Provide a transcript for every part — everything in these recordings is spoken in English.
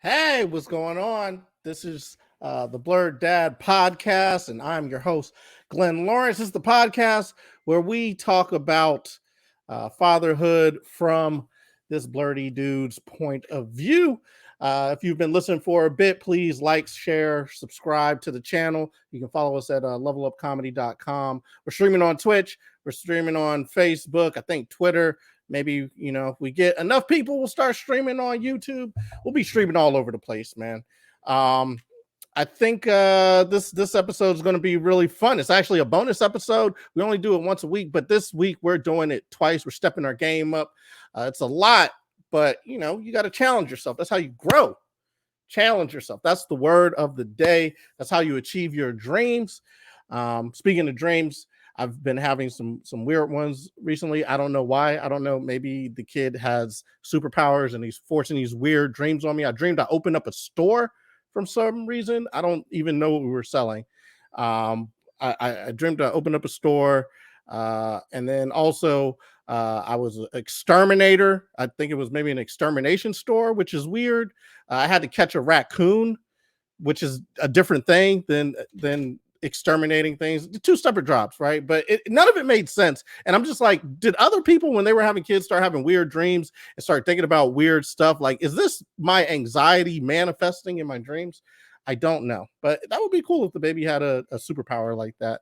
Hey, what's going on? This is the Blerd Dad podcast, and I'm your host, Glenn Lawrence. This is the podcast where we talk about fatherhood from this blurry dude's point of view. If you've been listening for a bit, please like, share, subscribe to the channel. You can follow us at levelupcomedy.com. We're streaming on Twitch. We're streaming on Facebook, I think Twitter. Maybe, if we get enough people, we'll start streaming on YouTube. We'll be streaming all over the place, man. I think this episode is going to be really fun. It's actually a bonus episode. We only do it once a week, but this week we're doing it twice. We're stepping our game up. It's a lot, but you got to challenge yourself. That's how you grow. Challenge yourself. That's the word of the day. That's how you achieve your dreams. Speaking of dreams, I've been having some weird ones recently. I don't know why. I don't know. Maybe the kid has superpowers and he's forcing these weird dreams on me. I dreamed I opened up a store from some reason. I don't even know what we were selling. I dreamed I opened up a store. And then also I was an exterminator. I think it was maybe an extermination store, which is weird. I had to catch a raccoon, which is a different thing than exterminating things. Two separate drops, right? But none of it made sense. And I'm just like, did other people, when they were having kids, start having weird dreams and start thinking about weird stuff? Like, is this my anxiety manifesting in my dreams? I don't know, but that would be cool if the baby had a superpower like that.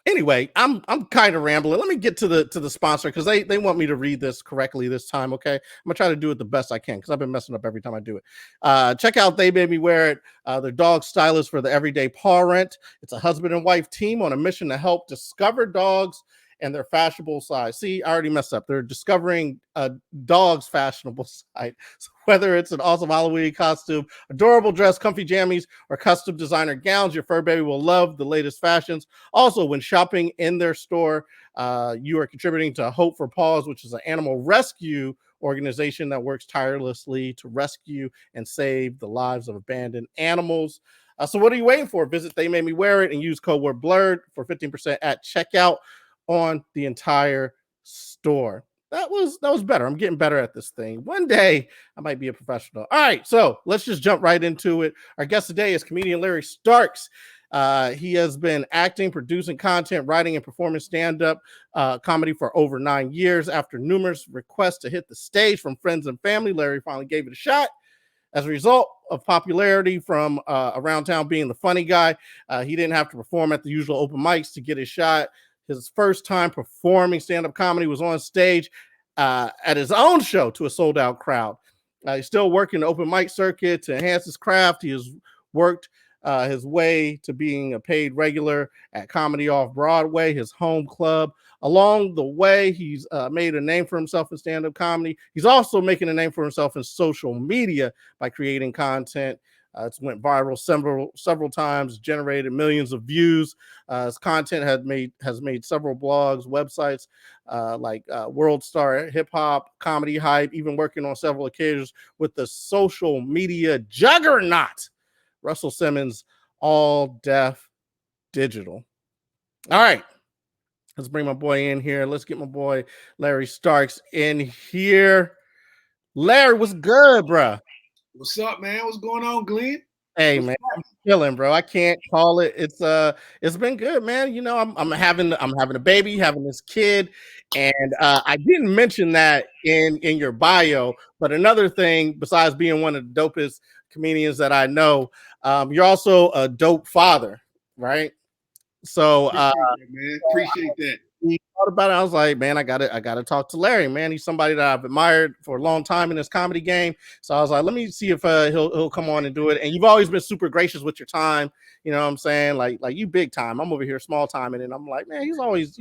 Anyway, I'm kind of rambling. Let me get to the sponsor because they want me to read this correctly this time. Okay, I'm gonna try to do it the best I can because I've been messing up every time I do it. Check out They Made Me Wear It. Their dog stylist for the everyday paw rent. It's a husband and wife team on a mission to help discover dogs and their fashionable side. See, I already messed up. They're discovering a dog's fashionable side. So whether it's an awesome Halloween costume, adorable dress, comfy jammies, or custom designer gowns, your fur baby will love the latest fashions. Also, when shopping in their store, you are contributing to Hope for Paws, which is an animal rescue organization that works tirelessly to rescue and save the lives of abandoned animals. So what are you waiting for? Visit They Made Me Wear It and use code word Blerd for 15% at checkout on the entire store. That was better. I'm getting better at this thing. One day I might be a professional. All right, so let's just jump right into it. Our guest today is comedian Larry Starks. He has been acting, producing content, writing, and performing stand-up comedy for over 9 years. After numerous requests to hit the stage from friends and family, Larry finally gave it a shot. As a result of popularity from around town being the funny guy, he didn't have to perform at the usual open mics to get his shot. His first time performing stand-up comedy was on stage at his own show to a sold-out crowd. He's still working the open mic circuit to enhance his craft. He has worked his way to being a paid regular at Comedy Off Broadway, his home club. Along the way, he's made a name for himself in stand-up comedy. He's also making a name for himself in social media by creating content. It's went viral several times, generated millions of views. His content has made several blogs, websites like World Star Hip Hop, Comedy Hype, even working on several occasions with the social media juggernaut, Russell Simmons, All Deaf Digital. All right, let's bring my boy in here. Let's get my boy Larry Starks in here. Larry, what's good, bro? What's up, man? What's going on, Glenn? Hey What's man, up? I'm chilling, bro. I can't call it. It's been good, man. I'm having a baby, having this kid, and I didn't mention that in your bio. But another thing, besides being one of the dopest comedians that I know, you're also a dope father, right? So Appreciate that, man. Appreciate that. we thought about it. I was like, man, I gotta talk to Larry, man. He's somebody that I've admired for a long time in this comedy game. So I was like, let me see if he'll come on and do it. And you've always been super gracious with your time. You know what I'm saying? Like you big time. I'm over here small time, and then I'm like, man, he's always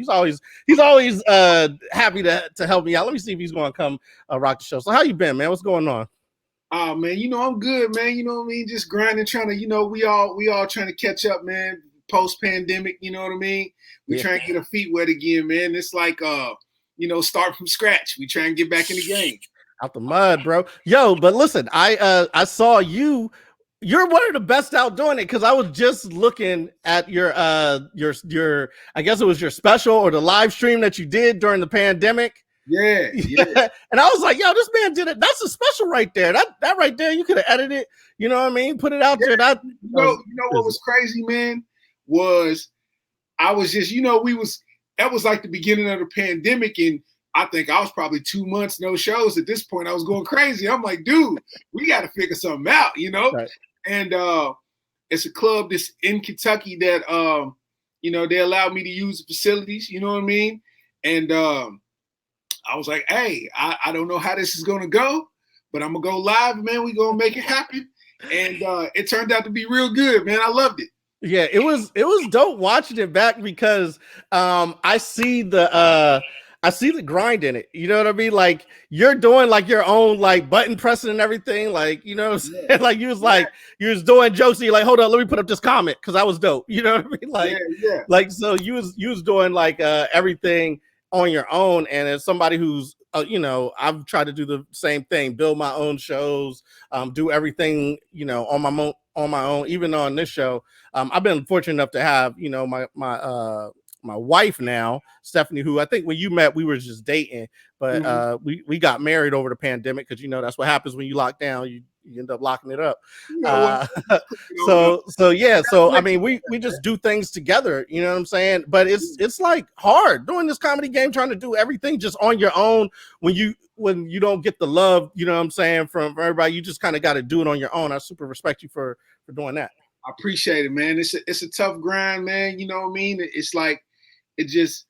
happy to help me out. Let me see if he's gonna come rock the show. So how you been, man? What's going on? Oh man, I'm good, man. You know what I mean? Just grinding, trying to, we all trying to catch up, man. Post pandemic, you know what I mean? We trying to get our feet wet again, man. It's like start from scratch. We try and get back in the game. Out the mud, bro. Yo, but listen, I saw you. You're one of the best out doing it because I was just looking at your I guess it was your special or the live stream that you did during the pandemic. Yeah, yeah. And I was like, yo, this man did it. That's a special right there. That right there, you could have edited it. You know what I mean? Put it out there. That You know what was crazy, man? Was I was just, that was like the beginning of the pandemic, and I think I was probably 2 months no shows at this point. I was going crazy. I'm like, dude, we got to figure something out, Right. And it's a club that's in Kentucky that they allowed me to use the facilities. You know what I mean? And I was like, hey, I don't know how this is gonna go, but I'm gonna go live, man. We gonna make it happen. And it turned out to be real good, man. I loved it. Yeah, it was dope watching it back because I see the grind in it. You know what I mean? Like you're doing like your own like button pressing and everything. Like, you know, yeah. Like you was doing jokes and you're like, hold on, let me put up this comment because I was dope. You know what I mean? Like, like so you was doing like everything on your own. And as somebody who's I've tried to do the same thing, build my own shows, do everything, on my own, even on this show. I've been fortunate enough to have, my wife now, Stephanie, who I think when you met, we were just dating, but we got married over the pandemic because that's what happens when you lock down. You end up locking it up. So I mean, we just do things together, you know what I'm saying? But it's like hard doing this comedy game, trying to do everything just on your own when you don't get the love, you know what I'm saying, from everybody. You just kind of got to do it on your own. I super respect you for doing that. I appreciate it, man. It's a tough grind, man. You know what I mean? It's like you just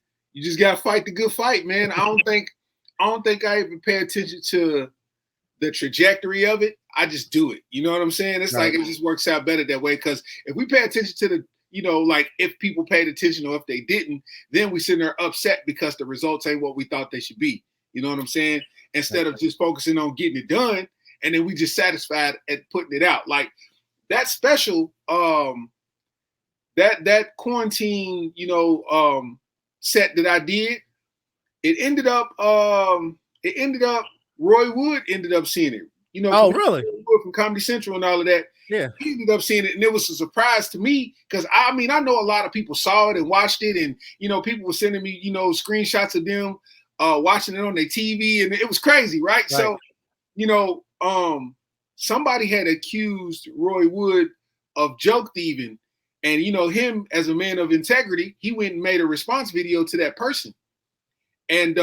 gotta fight the good fight, man. I don't think I even pay attention to the trajectory of it. I just do it. You know what I'm saying? It's right. Like it just works out better that way. Because if we pay attention to the, like if people paid attention or if they didn't, then we sit there upset because the results ain't what we thought they should be. You know what I'm saying? Instead of just focusing on getting it done, and then we just satisfied at putting it out. Like that special, that quarantine, set that I did, it ended up Roy Wood ended up seeing it. Oh, really? From Comedy Central and all of that. Yeah. He ended up seeing it, and it was a surprise to me because I know a lot of people saw it and watched it, and people were sending me, screenshots of them watching it on their TV, and it was crazy, right? So, somebody had accused Roy Wood of joke thieving, and him as a man of integrity, he went and made a response video to that person, and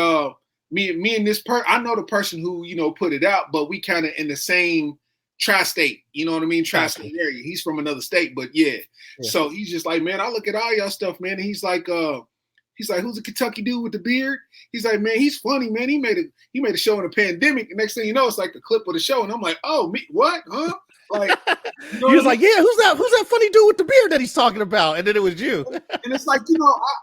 me and this I know the person who put it out, but we kind of in the same tri-state, you know what I mean? Tri-state area. He's from another state, but yeah. So he's just like, man, I look at all y'all stuff, man. And he's like, who's the Kentucky dude with the beard? He's like, man, he's funny, man. He made a show in a pandemic. And next thing you know, it's like a clip of the show. And I'm like, oh, me, what? Huh? Like, he was like, yeah, who's that funny dude with the beard that he's talking about? And then it was you. And it's like,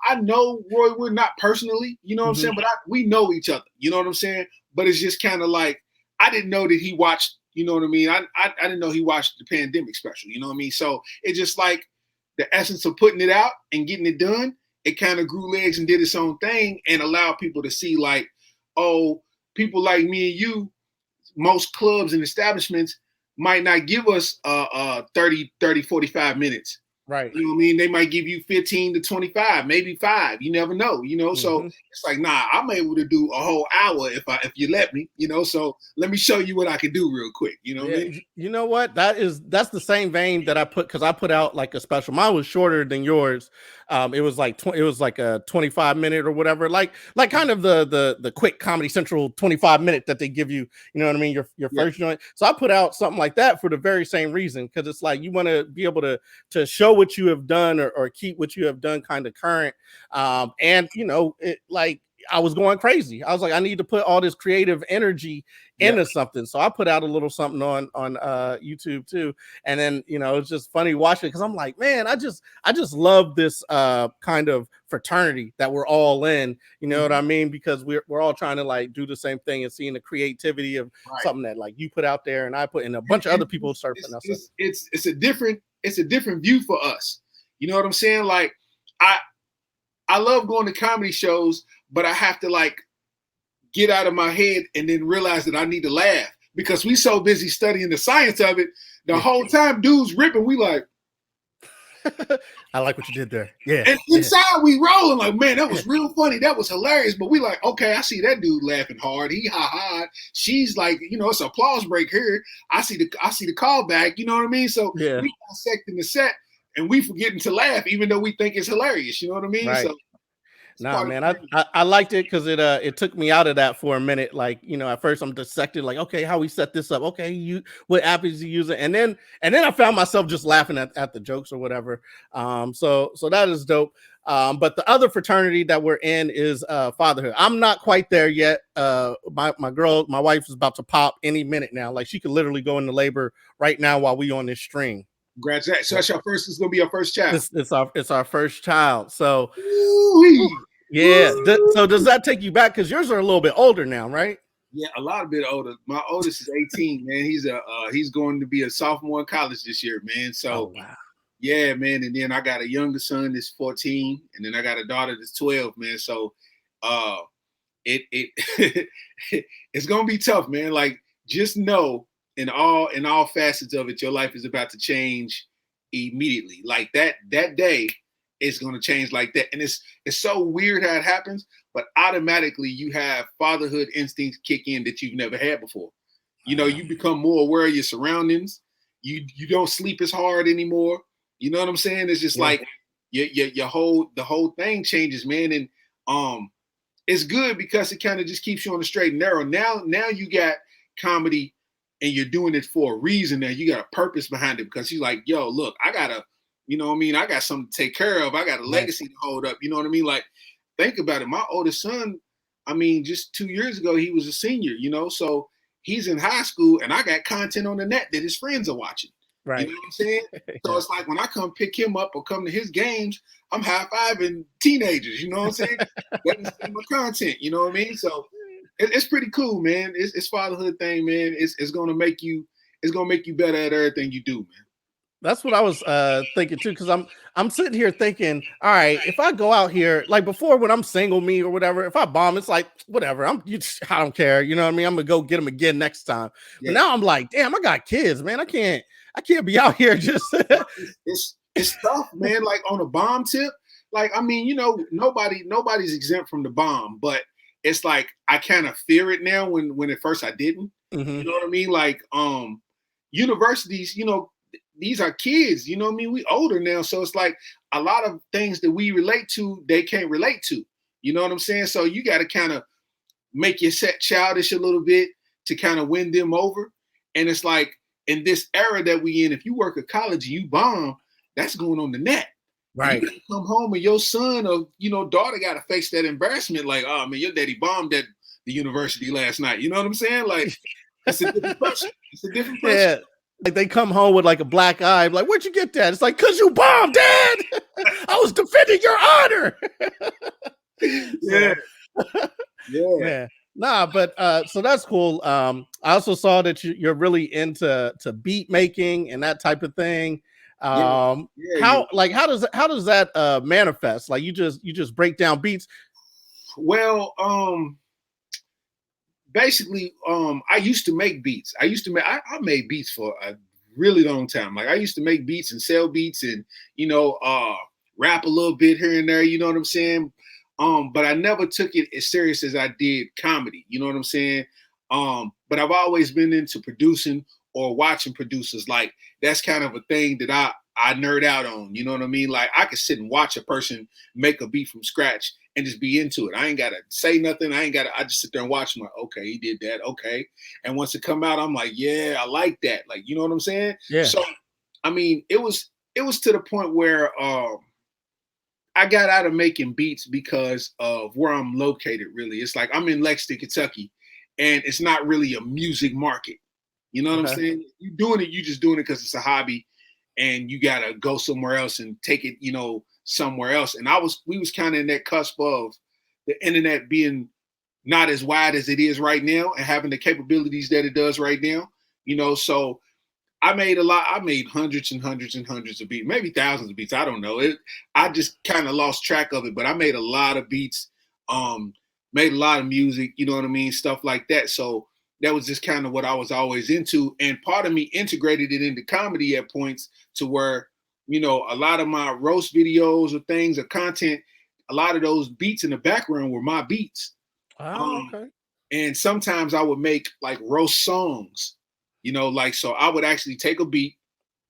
I know Roy Wood, not personally, you know what I'm saying? But we know each other, you know what I'm saying? But it's just kind of like, I didn't know that he watched, you know what I mean? I didn't know he watched the pandemic special, you know what I mean? So it's just like the essence of putting it out and getting it done, it kind of grew legs and did its own thing and allowed people to see like, oh, people like me and you, most clubs and establishments might not give us 30, 45 minutes. Right. You know what I mean? They might give you 15 to 25, maybe 5. You never know, So it's like, nah, I'm able to do a whole hour if you let me, So let me show you what I can do real quick. You know what I mean? You know what? That's the same vein that I put, because I put out like a special. Mine was shorter than yours. It was like a 25-minute or whatever, like kind of the quick Comedy Central 25-minute that they give you. You know what I mean? Your first joint. So I put out something like that for the very same reason, because it's like you want to be able to show what you have done or keep what you have done kind of current. And it like I was going crazy. I was like, I need to put all this creative energy into something. So I put out a little something on YouTube too. And then, it's just funny watching it because I'm like, man, I just love this kind of fraternity that we're all in. You know what I mean? Because we're all trying to like do the same thing and seeing the creativity of something that like you put out there and I put in, a bunch of other people start putting out stuff. It's a different view for us. You know what I'm saying? Like I love going to comedy shows, but I have to like get out of my head and then realize that I need to laugh because we so busy studying the science of it. The whole time dudes ripping, we like, I like what you did there. Yeah, And yeah, inside we rolling like, man, that yeah, was real funny. That was hilarious. But we like, okay, I see that dude laughing hard. He ha ha. She's like, it's an applause break here. I see the callback. You know what I mean? So yeah. we dissecting the set and we forgetting to laugh, even though we think it's hilarious. You know what I mean? Right. So it's Nah, part of man, the thing. I liked it because it took me out of that for a minute. Like, at first I'm dissected, like, okay, how we set this up? Okay, what app is he using? And then I found myself just laughing at the jokes or whatever. So that is dope. But the other fraternity that we're in is fatherhood. I'm not quite there yet. My wife is about to pop any minute now. Like she could literally go into labor right now while we on this stream. Congratulations. So that's your first. It's gonna be your first child. It's our first child. So whew, Ooh-wee. yeah. So does that take you back? Because yours are a little bit older now, right? Yeah, a lot bit older. My oldest is 18, man. He's going to be a sophomore in college this year, man. Oh So wow. yeah, man. And then I got a younger son that's 14, and then I got a daughter that's 12, man. So uh it it's gonna be tough, man. Like just know in all facets of it, your life is about to change immediately. Like that day is gonna change like that. And it's so weird how it happens, but automatically you have fatherhood instincts kick in that you've never had before. You become more aware of your surroundings. You don't sleep as hard anymore. You know what I'm saying? It's just Yeah. like the whole thing changes, man. And it's good because it kind of just keeps you on the straight and narrow. Now you got comedy and you're doing it for a reason. Now you got a purpose behind it because you're like, yo, look, I gotta, you know what I mean? I got something to take care of. I got a Right. legacy to hold up. You know what I mean? Like, think about it. My oldest son, I mean, just 2 years ago, he was a senior, so he's in high school and I got content on the net that his friends are watching. You Right. know what I'm saying? So Yeah. it's like when I come pick him up or come to his games, I'm high-fiving teenagers, you know what I'm saying? Let me see my content, you know what I mean? So it's pretty cool, man. It's fatherhood thing, man. It's gonna make you better at everything you do, man. That's what I was thinking too, because I'm sitting here thinking, all right, if I go out here like before when I'm single me or whatever, if I bomb, it's like whatever. I don't care, you know what I mean? I'm gonna go get them again next time. But Yeah. now I'm like, damn, I got kids, man. I can't be out here just It's tough, man. Like on a bomb tip, like I mean, nobody's exempt from the bomb, but it's like I kind of fear it now when at first I didn't. Mhm. You know what I mean? Like universities, these are kids, you know what I mean? We older now, so it's like a lot of things that we relate to, they can't relate to. You know what I'm saying? So you got to kind of make your set childish a little bit to kind of win them over. And it's like in this era that we in, if you work at college and you bomb, that's going on the net. And you Right. gotta come home and your son or daughter got to face that embarrassment. Like, oh man, your daddy bombed at the university last night. You know what I'm saying? Like, it's a different pressure. It's a different pressure. Yeah. Like they come home with like a black eye, like, where'd you get that? It's like, cause you bombed, Dad. I was defending your honor. Yeah, So yeah, man, nah, but so that's cool. I also saw that you're really into beat making and that type of thing. yeah, yeah. How does that manifest? Like you just break down beats. Well, basically, I used to make beats. I made beats for a really long time. Like I used to make beats and sell beats and rap a little bit here and there. You know what I'm saying? But I never took it as serious as I did comedy. You know what I'm saying? But I've always been into producing or watching producers. Like that's kind of a thing that I nerd out on. You know what I mean? Like I could sit and watch a person make a beat from scratch and just be into it. I ain't gotta say nothing. I just sit there and watch. I'm like, okay, he did that. Okay. And once it come out, I'm like, yeah, I like that. Like, you know what I'm saying? Yeah. So, I mean, it was to the point where I got out of making beats because of where I'm located. Really, it's like I'm in Lexington, Kentucky, and it's not really a music market. You know what I'm Okay. saying? You doing it, you just doing it because it's a hobby, and you gotta go somewhere else and take it, somewhere else. And we was kind of in that cusp of the internet being not as wide as it is right now and having the capabilities that it does right now. So I made a lot. I made hundreds and hundreds and hundreds of beats, maybe thousands of beats. I don't know. I just kind of lost track of it, but I made a lot of beats, um, made a lot of music, you know what I mean? Stuff like that. So that was just kind of what I was always into. And part of me integrated it into comedy at points to where you know, a lot of my roast videos or things or content, a lot of those beats in the background were my beats. Oh, Um, okay. and sometimes I would make like roast songs, you know, like so I would actually take a beat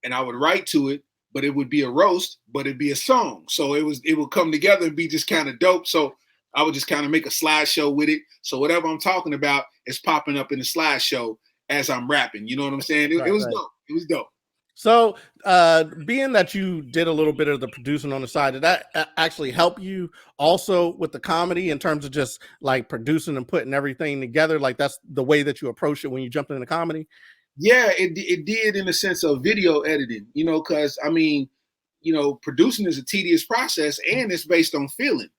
and I would write to it, but it would be a roast, but it'd be a song. So it would come together and be just kind of dope. So I would just kind of make a slideshow with it. So whatever I'm talking about is popping up in the slideshow as I'm rapping. You know what I'm saying? It Right, was right. dope. It was dope. So, being that you did a little bit of the producing on the side, did that actually help you also with the comedy in terms of just like producing and putting everything together? Like that's the way that you approach it when you jumped into comedy? Yeah, it did in the sense of video editing, you know, because I mean, you know, producing is a tedious process and it's based on feeling.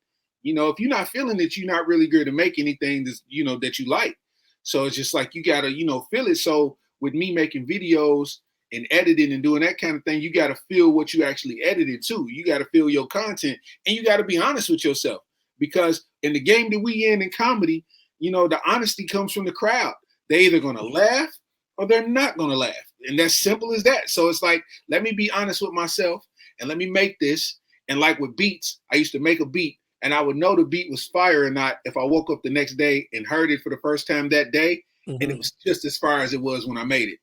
You know, if you're not feeling it, you're not really good to make anything that's, you know, that you like. So it's just like you gotta, you know, feel it. So with me making videos and editing and doing that kind of thing, you gotta feel what you actually edited too. You gotta feel your content and you gotta be honest with yourself. Because in the game that we in comedy, you know, the honesty comes from the crowd. They're either gonna laugh or they're not going to laugh. And that's simple as that. So it's like, let me be honest with myself and let me make this. And like with beats, I used to make a beat and I would know the beat was fire or not if I woke up the next day and heard it for the first time that day. And it Hmm. was just as fire as it was when I made it.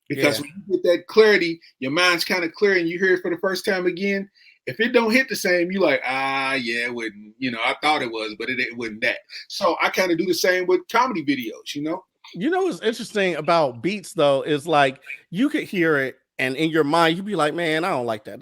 Because Yeah. when you get that clarity, your mind's kind of clear and you hear it for the first time again. If it don't hit the same, you like, yeah, it wouldn't, you know, I thought it was, but it wasn't that. So I kind of do the same with comedy videos, you know? You know what's interesting about beats though is like you could hear it and in your mind you'd be like, man, I don't like that.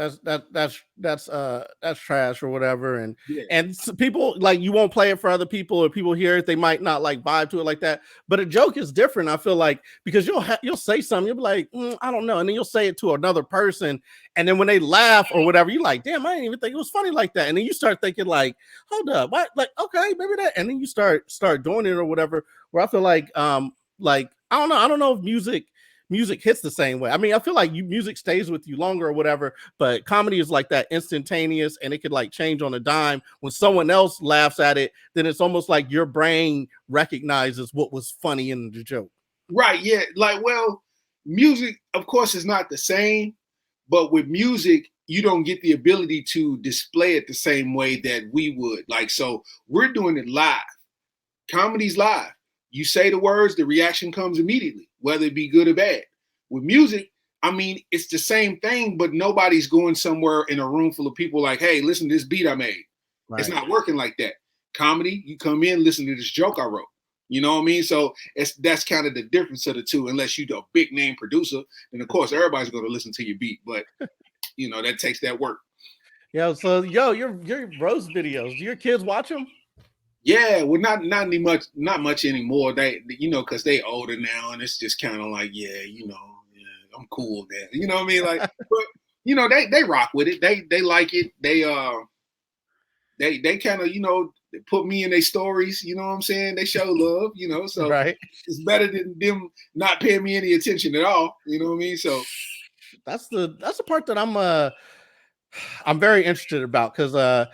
That's trash or whatever. Yeah. And people like you won't play it for other people or people hear it, they might not like vibe to it like that. But a joke is different. I feel like because you'll say something, you'll be like, I don't know, and then you'll say it to another person, and then when they laugh or whatever, you're like, damn, I didn't even think it was funny like that. And then you start thinking like, hold up, what? Like, okay, maybe that, and then you start doing it or whatever. Where I feel like I don't know if music hits the same way. I mean, I feel like music stays with you longer or whatever, but comedy is like that instantaneous and it could like change on a dime. When someone else laughs at it, then it's almost like your brain recognizes what was funny in the joke. Right, yeah. Like, well, music, of course, is not the same, but with music, you don't get the ability to display it the same way that we would. Like, so we're doing it live. Comedy's live. You say the words, the reaction comes immediately, whether it be good or bad. With music, I mean, it's the same thing, but nobody's going somewhere in a room full of people like, hey, listen to this beat I made. It's Right. not working like that. Comedy, you come in, listen to this joke I wrote. You know what I mean? So that's kind of the difference of the two. Unless you're a big name producer, then of course everybody's going to listen to your beat. But you know that takes that work. Yeah. So your roast videos, do your kids watch them? Yeah, well, not much anymore. They, you know, because they older now, and it's just kind of like, yeah, you know, yeah, I'm cool with that. You know what I mean? Like, but you know, they rock with it. They like it. They kind of, you know, they put me in their stories. You know what I'm saying? They show love. You know, so Right. it's better than them not paying me any attention at all. You know what I mean? So That's the part that I'm very interested about because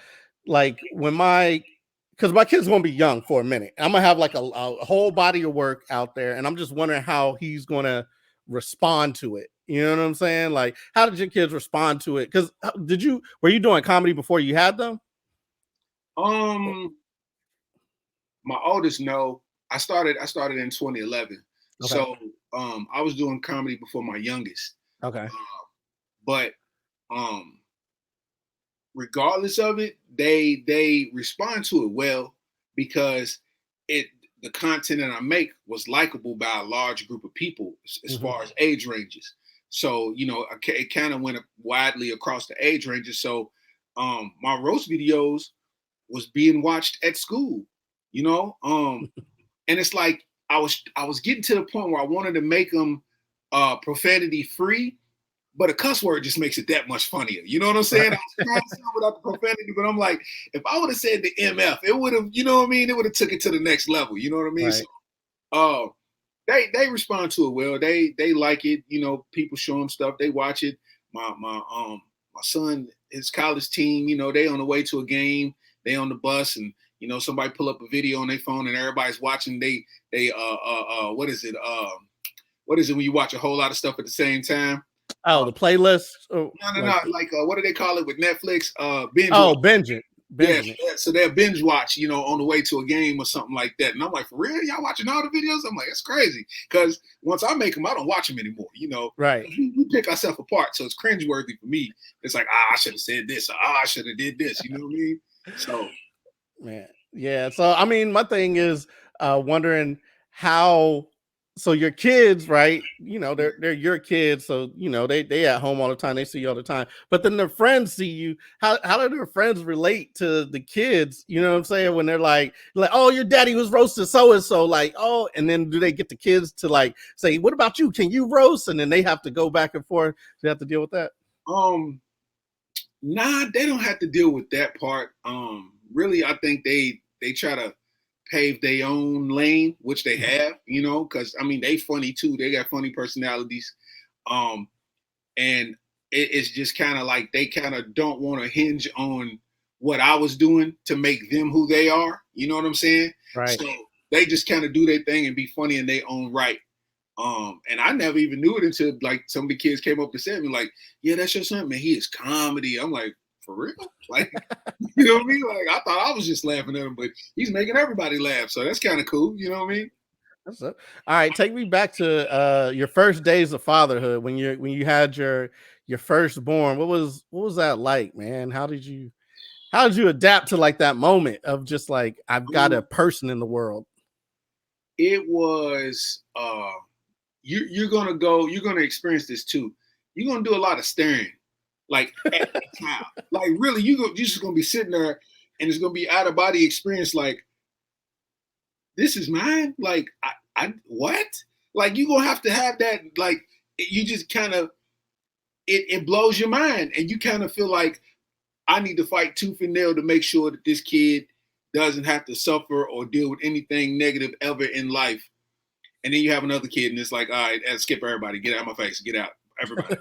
like when my because my kid's gonna be young for a minute. I'm gonna have like a whole body of work out there, and I'm just wondering how he's gonna respond to it. You know what I'm saying? Like, how did your kids respond to it? Because were you doing comedy before you had them? um, my oldest no. I started in 2011. Okay. So I was doing comedy before my youngest. Okay. But um regardless of it, they respond to it well because it the content that I make was likable by a large group of people as Hmm. far as age ranges. So you know, it kind of went widely across the age ranges. So my roast videos was being watched at school, you know, and it's like I was getting to the point where I wanted to make them profanity free, but a cuss word just makes it that much funnier. You know what I'm saying? I Right. was trying to say without the profanity, but I'm like, if I would have said the MF, it would have, you know what I mean? It would have took it to the next level. You know what I mean? So Right. uh they respond to it well. They like it. You know, people show them stuff. They watch it. My son, his college team, you know, they on the way to a game. They on the bus, and you know, somebody pull up a video on their phone, and everybody's watching. They what is it? What is it when you watch a whole lot of stuff at the same time? Oh, the playlist. Oh, No. like the Like what do they call it with Netflix? Binge oh, watch. Yeah, binging it. so they'll binge watch, on the way to a game or something like that. And I'm like, for real, y'all watching all the videos? I'm like, it's crazy. Because once I make them, I don't watch them anymore. Right. We pick ourselves apart, so it's cringeworthy for me. It's like, I should have said this, or I should have did this. You know what I mean? So, Man, yeah. So I mean, my thing is wondering how. So your kids, right? They're your kids, so they at home all the time. They see you all the time. But then their friends see you. How do their friends relate to the kids? You know what I'm saying? When they're like, oh, your daddy was roasted so and so, like, oh, and then do they get the kids to like say, what about you? Can you roast? And then they have to go back and forth. They have to deal with that. nah, they don't have to deal with that part. Really, I think they try to pave their own lane, which they have, because I mean they funny too. They got funny personalities. Um, and it's just kind of like they kind of don't want to hinge on what I was doing to make them who they are. You know what I'm saying? Right. So they just kind of do their thing and be funny in their own right. And I never even knew it until like some of the kids came up and said to me, like, yeah, that's your son, man. He is comedy. I'm like, for real? Like, you know what I mean? Like, I thought I was just laughing at him, but he's making everybody laugh. So that's kind of cool. You know what I mean? That's it. All right, take me back to your first days of fatherhood when you had your firstborn. What was that like, man? How did you adapt to like that moment of just like I've got a Um, person in the world? it was you're gonna experience this too. You're gonna do a lot of staring, like at the child. Like really, you're just gonna be sitting there, and it's gonna be out of body experience. Like this is mine. Like I what? Like you gonna have to have that. Like you just kind of it blows your mind, and you kind of feel like I need to fight tooth and nail to make sure that this kid doesn't have to suffer or deal with anything negative ever in life. And then you have another kid, and it's like, all right, skip everybody, get out of my face, get out, everybody.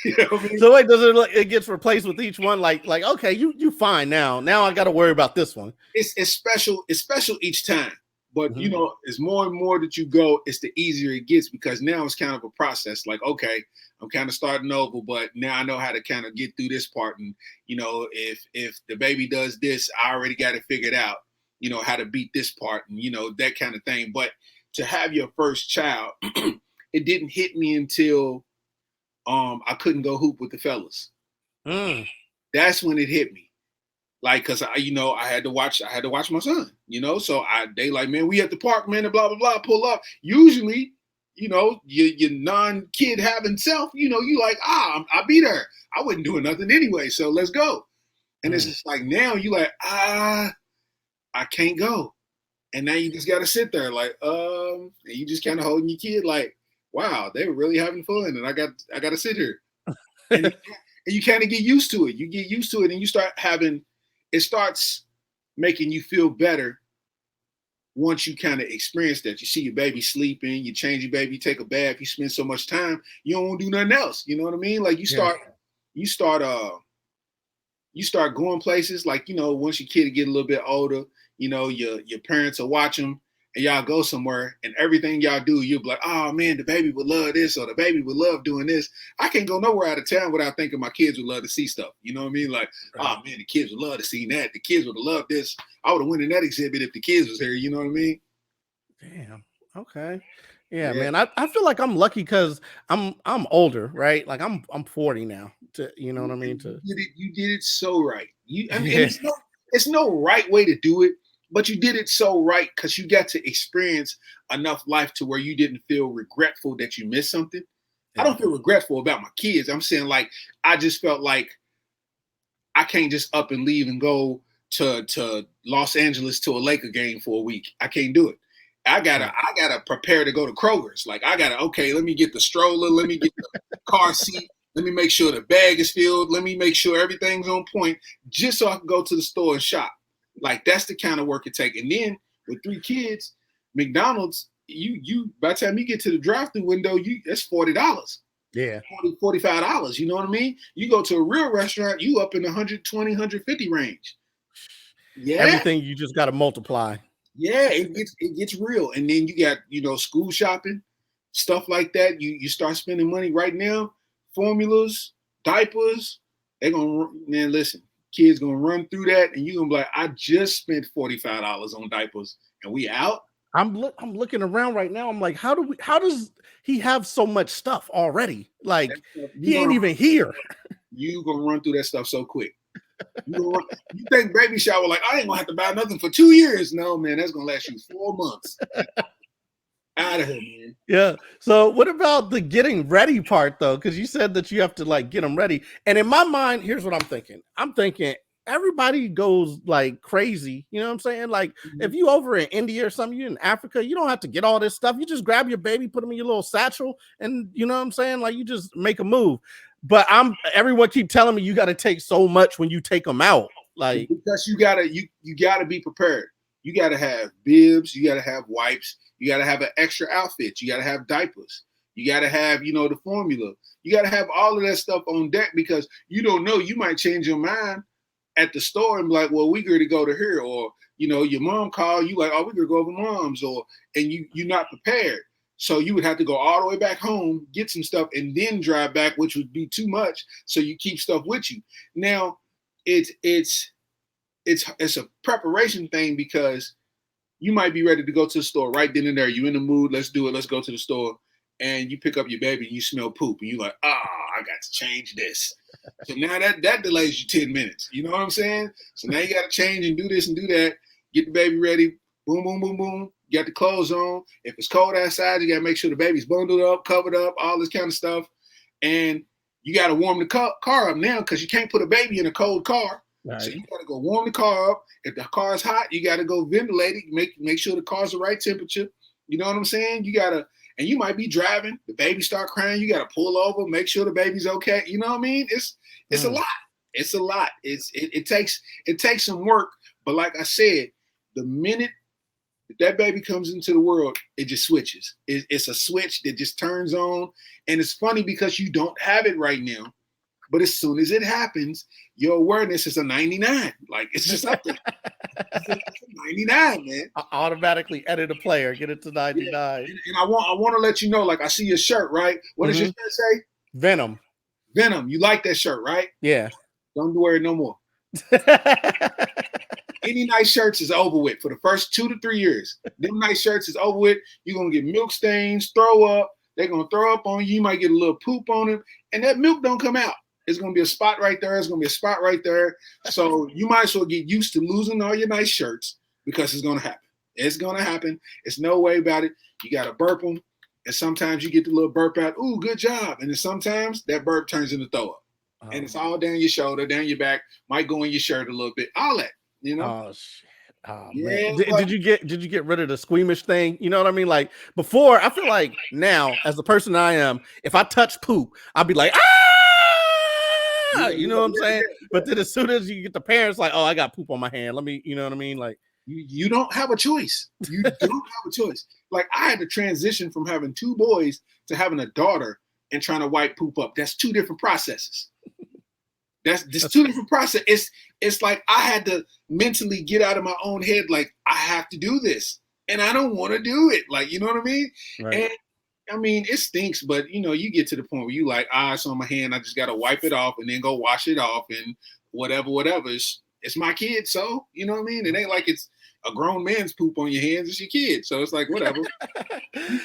You know what I mean? So wait, does it gets replaced with each one? Like okay, you fine now. Now I got to worry about this one. It's special. It's special each time. But Mhm. as more and more that you go, it's the easier it gets because now it's kind of a process. Like, okay, I'm kind of starting over, but now I know how to kind of get through this part. And if the baby does this, I already got it figured out. How to beat this part, and that kind of thing. But to have your first child, it didn't hit me until I couldn't go hoop with the fellas. Mm. That's when it hit me. Like, cause I had to watch my son, so they like, man, we at the park, man, and blah, blah, blah, pull up. Usually, your non-kid having self, you like, I'll be there. I wasn't doing nothing anyway. So let's go. And it's just like, now you like, I can't go. And now you just got to sit there like, and you just kind of holding your kid like, wow, they were really having fun. And I got to sit here. And you kind of get used to it. You get used to it and you start it starts making you feel better once you kind of experience that. You see your baby sleeping, you change your baby, you take a bath, you spend so much time, you don't want to do nothing else. You know what I mean? Like you start going places like, once your kid get a little bit older, your parents will watch them and y'all go somewhere and everything y'all do, you'll be like, oh man, the baby would love this or the baby would love doing this. I can't go nowhere out of town without thinking my kids would love to see stuff. You know what I mean? Like, oh man, the kids would love to see that. The kids would have loved this. I would have went in that exhibit if the kids was here. You know what I mean? Damn. Okay. Yeah, Yeah. man. I feel like I'm lucky because I'm older, right? Like I'm 40 now. You know what I mean? You did it so right. I mean, and Yeah. it's no right way to do it, but you did it so right because you got to experience enough life to where you didn't feel regretful that you missed something. I Yeah. don't feel regretful about my kids. I'm saying like I just felt like I can't just up and leave and go to Los Angeles to a Laker game for a week. I can't do it. Right. I gotta prepare to go to Kroger's. Like I gotta, okay, let me get the stroller, let me get the car seat, let me make sure the bag is filled, let me make sure everything's on point, just so I can go to the store and shop. Like that's the kind of work it takes. And then with 3 kids, McDonald's, you by the time you get to the drive-through window, that's $40. Yeah. $45. You know what I mean? You go to a real restaurant, you up in the 120, 150 range. Yeah. Everything you just got to multiply. Yeah, it gets real. And then you got, school shopping, stuff like that. You start spending money right now. formulas, diapers. They're gonna, man, listen, kids gonna run through that, and you're gonna be like, I just spent $45 on diapers, and we out. I'm looking around right now. I'm like, how does he have so much stuff already? Like, he ain't even here. You gonna run through that stuff so quick. You think baby shower, like, I ain't gonna have to buy nothing for 2 years. No, man, that's gonna last you 4 months. Out of here, man. Yeah. So what about the getting ready part though? Because you said that you have to like get them ready. And in my mind, here's what I'm thinking. I'm thinking everybody goes like crazy. You know what I'm saying? Like if you over in India or something, you in Africa, you don't have to get all this stuff. You just grab your baby, put them in your little satchel, and you know what I'm saying? Like you just make a move. But everyone keep telling me you got to take so much when you take them out. Like because you gotta be prepared. You gotta have bibs, you gotta have wipes, you gotta have an extra outfit, you gotta have diapers, you gotta have, the formula. You gotta have all of that stuff on deck because you don't know, you might change your mind at the store and be like, well, we got to go to here, or your mom called you like, oh, we got to go over mom's, and you're not prepared. So you would have to go all the way back home, get some stuff, and then drive back, which would be too much. So you keep stuff with you. Now, it's a preparation thing because you might be ready to go to the store right then and there. You in the mood, let's do it, let's go to the store. And you pick up your baby and you smell poop and you're like, I got to change this. So now that delays you 10 minutes. You know what I'm saying? So now you got to change and do this and do that. Get the baby ready. Boom, boom, boom, boom. You got the clothes on. If it's cold outside, you got to make sure the baby's bundled up, covered up, all this kind of stuff. And you got to warm the car up now because you can't put a baby in a cold car. Right. So you got to go warm the car up. If the car is hot, you got to go ventilate it. Make sure the car's the right temperature. You know what I'm saying? You got to, and you might be driving, the baby start crying. You got to pull over, make sure the baby's okay. You know what I mean? It's a lot. It's a lot. It takes some work. But like I said, the minute that baby comes into the world, it just switches. It's a switch that just turns on. And it's funny because you don't have it right now. But as soon as it happens, your awareness is a 99. Like it's just up there. It's a 99, man. I automatically edit a player, get it to 99. Yeah. And I want to let you know, like I see your shirt, right? What does your shirt say? Venom. Venom. You like that shirt, right? Yeah. Don't wear it no more. Any nice shirts is over with for the first 2 to 3 years. Them nice shirts is over with. You're going to get milk stains, throw up. They're going to throw up on you. You might get a little poop on them. And that milk don't come out. It's going to be a spot right there. It's going to be a spot right there. So you might as well get used to losing all your nice shirts because it's going to happen. It's going to happen. It's no way about it. You got to burp them. And sometimes you get the little burp out. Ooh, good job. And then sometimes that burp turns into throw up. And it's all down your shoulder, down your back, might go in your shirt a little bit. All that, Oh shit. Oh, yeah, man. Did you get rid of the squeamish thing? You know what I mean? Like before, I feel like now, as the person I am, if I touch poop, I'll be like, you know what I'm saying? But then as soon as you get the parents like, oh, I got poop on my hand. Let me, you know what I mean? Like you don't have a choice. You don't have a choice. Like I had to transition from having 2 boys to having a daughter and trying to wipe poop up. That's 2 different processes. That's 2 different processes. It's like I had to mentally get out of my own head. Like I have to do this and I don't want to do it. Like, you know what I mean? Right. And I mean, it stinks, but you get to the point where you like, it's on my hand. I just got to wipe it off and then go wash it off and whatever. It's my kid. So, you know what I mean? It ain't like it's a grown man's poop on your hands. It's your kid. So it's like, whatever.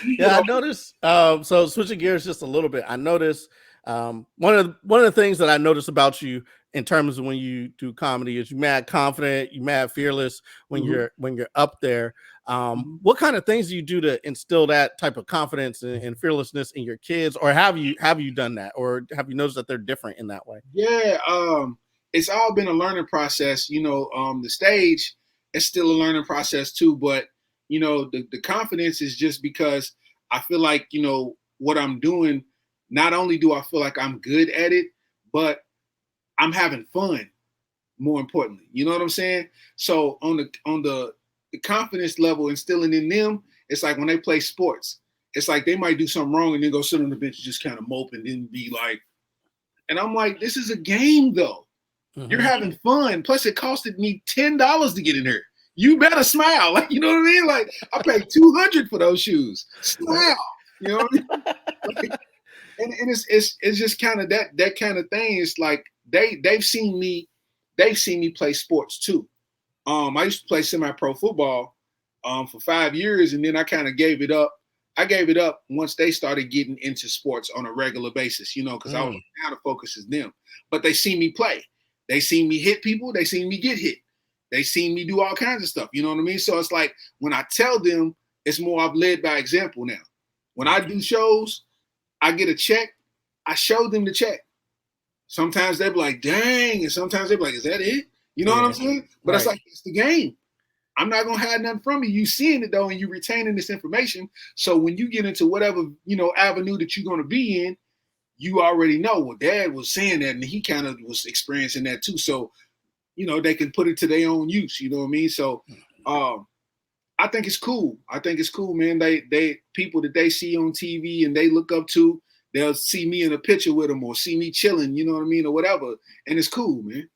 Yeah, I noticed. So switching gears just a little bit, I noticed one of the things that I noticed about you in terms of when you do comedy is you mad confident, you mad fearless when you're up there. What kind of things do you do to instill that type of confidence and fearlessness in your kids, or have you done that, or have you noticed that they're different in that way? Yeah, it's all been a learning process. The stage is still a learning process too, but the confidence is just because I feel like what I'm doing. Not only do I feel like I'm good at it, but I'm having fun. More importantly, you know what I'm saying? So on the confidence level, instilling in them, it's like when they play sports, it's like they might do something wrong and then go sit on the bench and just kind of mope and then be like, and I'm like, this is a game though. You're having fun. Plus, it costed me $10 to get in here. You better smile, like you know what I mean? Like I paid $200 for those shoes. Smile, you know what I mean? and it's just kind of that kind of thing. It's like they've seen me play sports too. I used to play semi-pro football for 5 years, and then I kind of gave it up. I gave it up once they started getting into sports on a regular basis, you know, because I was now the focus is them. But they see me play. They see me hit people. They see me get hit. They see me do all kinds of stuff. You know what I mean? So it's like when I tell them, it's more I've led by example now. When I do shows, I get a check. I show them the check. Sometimes they be like, dang. And sometimes they be like, is that it? You know what I'm saying? But it's like, it's the game. I'm not going to hide nothing from you. You seeing it, though, and you retaining this information. So when you get into whatever, you know, avenue that you're going to be in, you already know. Well, Dad was saying that, and he kind of was experiencing that, too. So, you know, they can put it to their own use. You know what I mean? So I think it's cool. I think it's cool, man. They people that they see on TV and they look up to, they'll see me in a picture with them or see me chilling, you know what I mean, or whatever. And it's cool, man.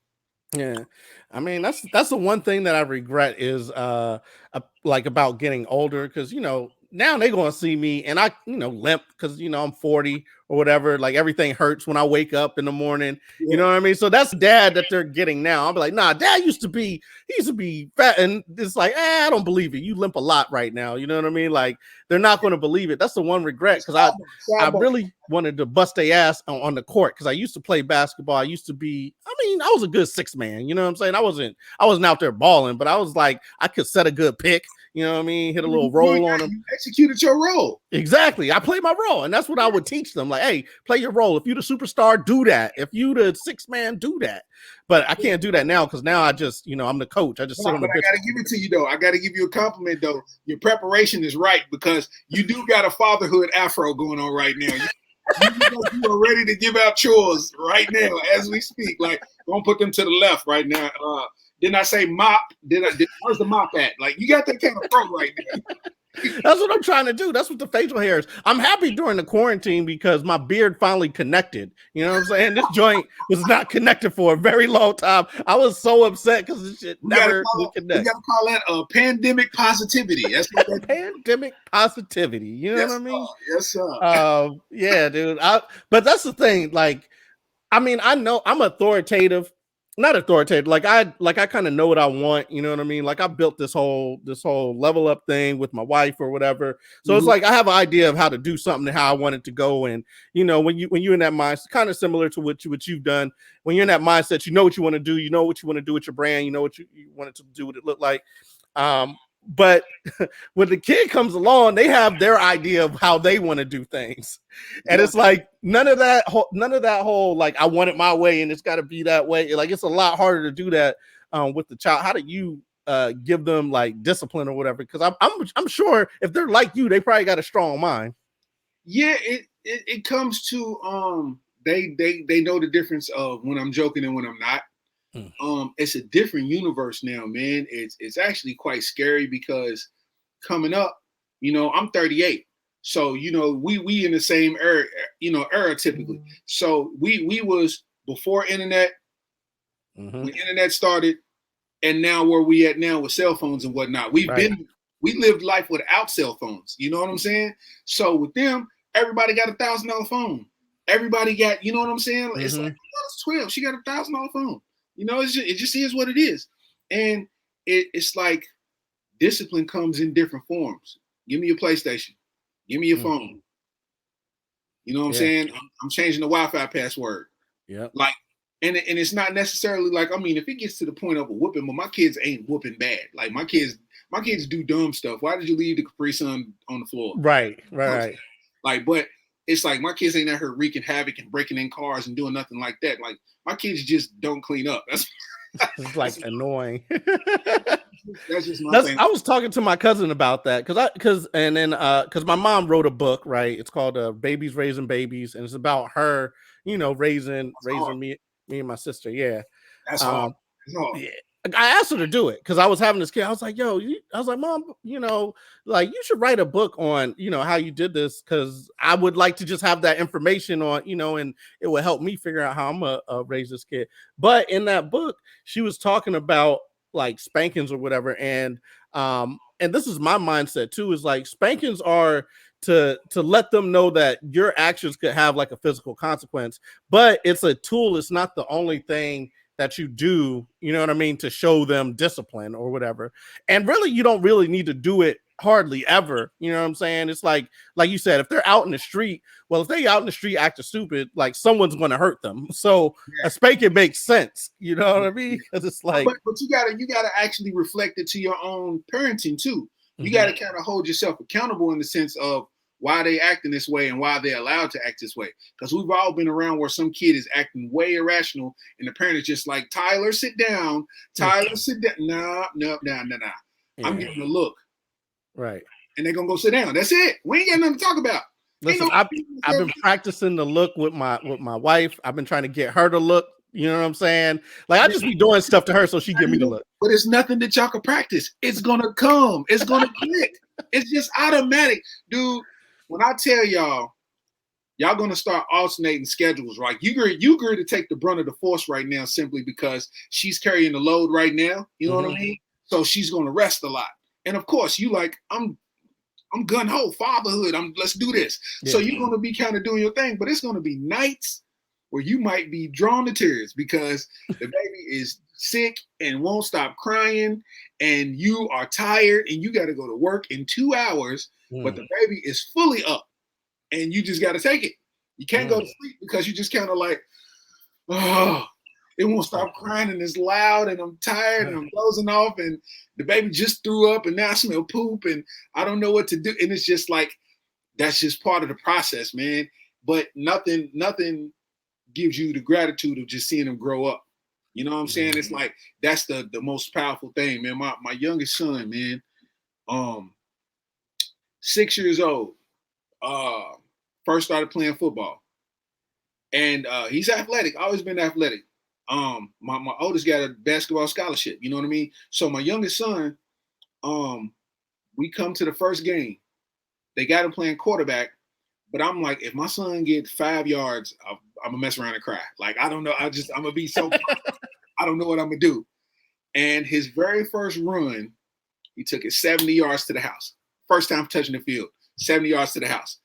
Yeah, I mean that's the one thing that I regret is like about getting older, because you know now they gonna see me and I limp because I'm 40 or whatever, like everything hurts when I wake up in the morning. You know what I mean? So that's Dad that they're getting now. I'll be like, nah, Dad he used to be fat, and it's like, I don't believe it. You limp a lot right now. You know what I mean? Like they're not going to believe it. That's the one regret, because I really wanted to bust their ass on the court, because I used to play basketball. I used to be, I was a good six man. You know what I'm saying? I wasn't out there balling, but I was like, I could set a good pick. You know what I mean? Hit a little roll on them. You executed your role. Exactly. I played my role. And that's what I would teach them. Like, hey, play your role. If you're the superstar, do that. If you the six man, do that. But I can't do that now, because now I just, I'm the coach. I just sit on the bench. I got to give it to you, though. I got to give you a compliment, though. Your preparation is right, because you do got a fatherhood afro going on right now. You are ready to give out chores right now as we speak. Like, don't put them to the left right now. Didn't I say mop? Where's the mop at? Like, you got that kind of pro right now. That's what I'm trying to do. That's what the facial hair is. I'm happy during the quarantine because my beard finally connected. You know what I'm saying? This joint was not connected for a very long time. I was so upset because this shit never would connect. You got to call that pandemic positivity. That's what that pandemic positivity. You know what I mean? Yes, sir. Yeah, dude. But that's the thing. Like, I know I'm authoritative. Not authoritative, like I kind of know what I want, you know what I mean? Like I built this whole level up thing with my wife or whatever. So it's like I have an idea of how to do something and how I want it to go. And when you're in that mindset, kind of similar to what you've done, when you're in that mindset, you know what you want to do, you know what you want to do with your brand, you know what you want it to do, what it look like. But when the kid comes along, they have their idea of how they want to do things. And it's like none of that whole like I want it my way and it's got to be that way. Like it's a lot harder to do that with the child. How do you give them like discipline or whatever? Because I'm sure if they're like you, they probably got a strong mind. Yeah, it comes to they know the difference of when I'm joking and when I'm not. It's a different universe now, man. It's actually quite scary, because coming up, I'm 38. So, we in the same era typically. So we was before internet, when internet started, and now where we at now with cell phones and whatnot. We lived life without cell phones. You know what I'm saying? So with them, everybody got $1,000 phone. Everybody got, you know what I'm saying? It's like, it's 12. She got $1,000 phone. It just is what it is. And it's like discipline comes in different forms. Give me your PlayStation. Give me your phone. You know what I'm saying? I'm changing the Wi-Fi password. Yeah. Like, and it's not necessarily like, if it gets to the point of a whooping, but my kids ain't whooping bad. Like my kids do dumb stuff. Why did you leave the Capri Sun on the floor? Right. Like, but it's like my kids ain't out here wreaking havoc and breaking in cars and doing nothing like that. Like my kids just don't clean up. That's like annoying. That's just my thing. I was talking to my cousin about that because my mom wrote a book, right? It's called Babies Raising Babies, and it's about her, raising me and my sister. Yeah. That's hard. Yeah. I asked her to do it because I was having this kid. I was like, Mom, like you should write a book on, how you did this, because I would like to just have that information on, and it would help me figure out how I'm going to raise this kid. But in that book, she was talking about like spankings or whatever. And this is my mindset too, is like spankings are to let them know that your actions could have like a physical consequence, but it's a tool. It's not the only thing that you do, you know what I mean, to show them discipline or whatever. And really, you don't really need to do it hardly ever. You know what I'm saying? It's like you said, if they're out in the street, well, if they out in the street acting stupid, like someone's going to hurt them. So a spanking makes sense. You know what I mean? Because it's like, but you gotta actually reflect it to your own parenting too. You gotta kind of hold yourself accountable in the sense of why they acting this way and why they're allowed to act this way. Because we've all been around where some kid is acting way irrational and the parent is just like, Tyler, sit down. Tyler, sit down. Nah. Yeah. I'm getting a look. Right. And they're going to go sit down. That's it. We ain't got nothing to talk about. Listen, I've been practicing the look with my wife. I've been trying to get her to look. You know what I'm saying? Like, I just be doing stuff to her so she give me the look. But it's nothing that y'all can practice. It's going to come. It's going to click. It's just automatic. Dude, when I tell y'all going to start alternating schedules, right? You agree to take the brunt of the force right now simply because she's carrying the load right now. You know what I mean? So she's going to rest a lot. And of course, you like, I'm gun-ho, fatherhood. Let's do this. Yeah. So you're going to be kind of doing your thing, but it's going to be nights where you might be drawn to tears because the baby is sick and won't stop crying and you are tired and you got to go to work in 2 hours, but the baby is fully up and you just got to take it. You can't go to sleep because you just kind of like, oh, it won't stop crying and it's loud and I'm tired and I'm dozing off and the baby just threw up and now I smell poop and I don't know what to do. And it's just like, that's just part of the process, man. But nothing gives you the gratitude of just seeing them grow up. You know what I'm saying? It's like, that's the most powerful thing, man. My youngest son, man, 6 years old, first started playing football. And he's athletic, always been athletic. My oldest got a basketball scholarship, you know what I mean? So my youngest son, we come to the first game. They got him playing quarterback, but I'm like, if my son gets 5 yards, I'm gonna mess around and cry. Like, I don't know. I'm gonna be so, I don't know what I'm gonna do. And his very first run, he took it 70 yards to the house. First time touching the field, 70 yards to the house.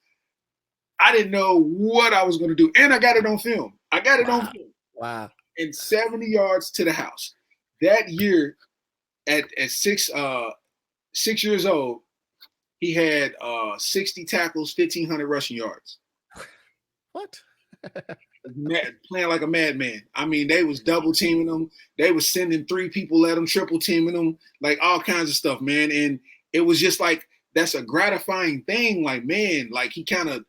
I didn't know what I was gonna do. And I got it on film. On film. Wow. And 70 yards to the house. That year, at 6 years old, he had 60 tackles, 1,500 rushing yards. What? Playing like a madman. I mean, they was double teaming him. They was sending 3 people at him, triple teaming him, like all kinds of stuff, man. And it was just like, that's a gratifying thing. Like, man, like he kind of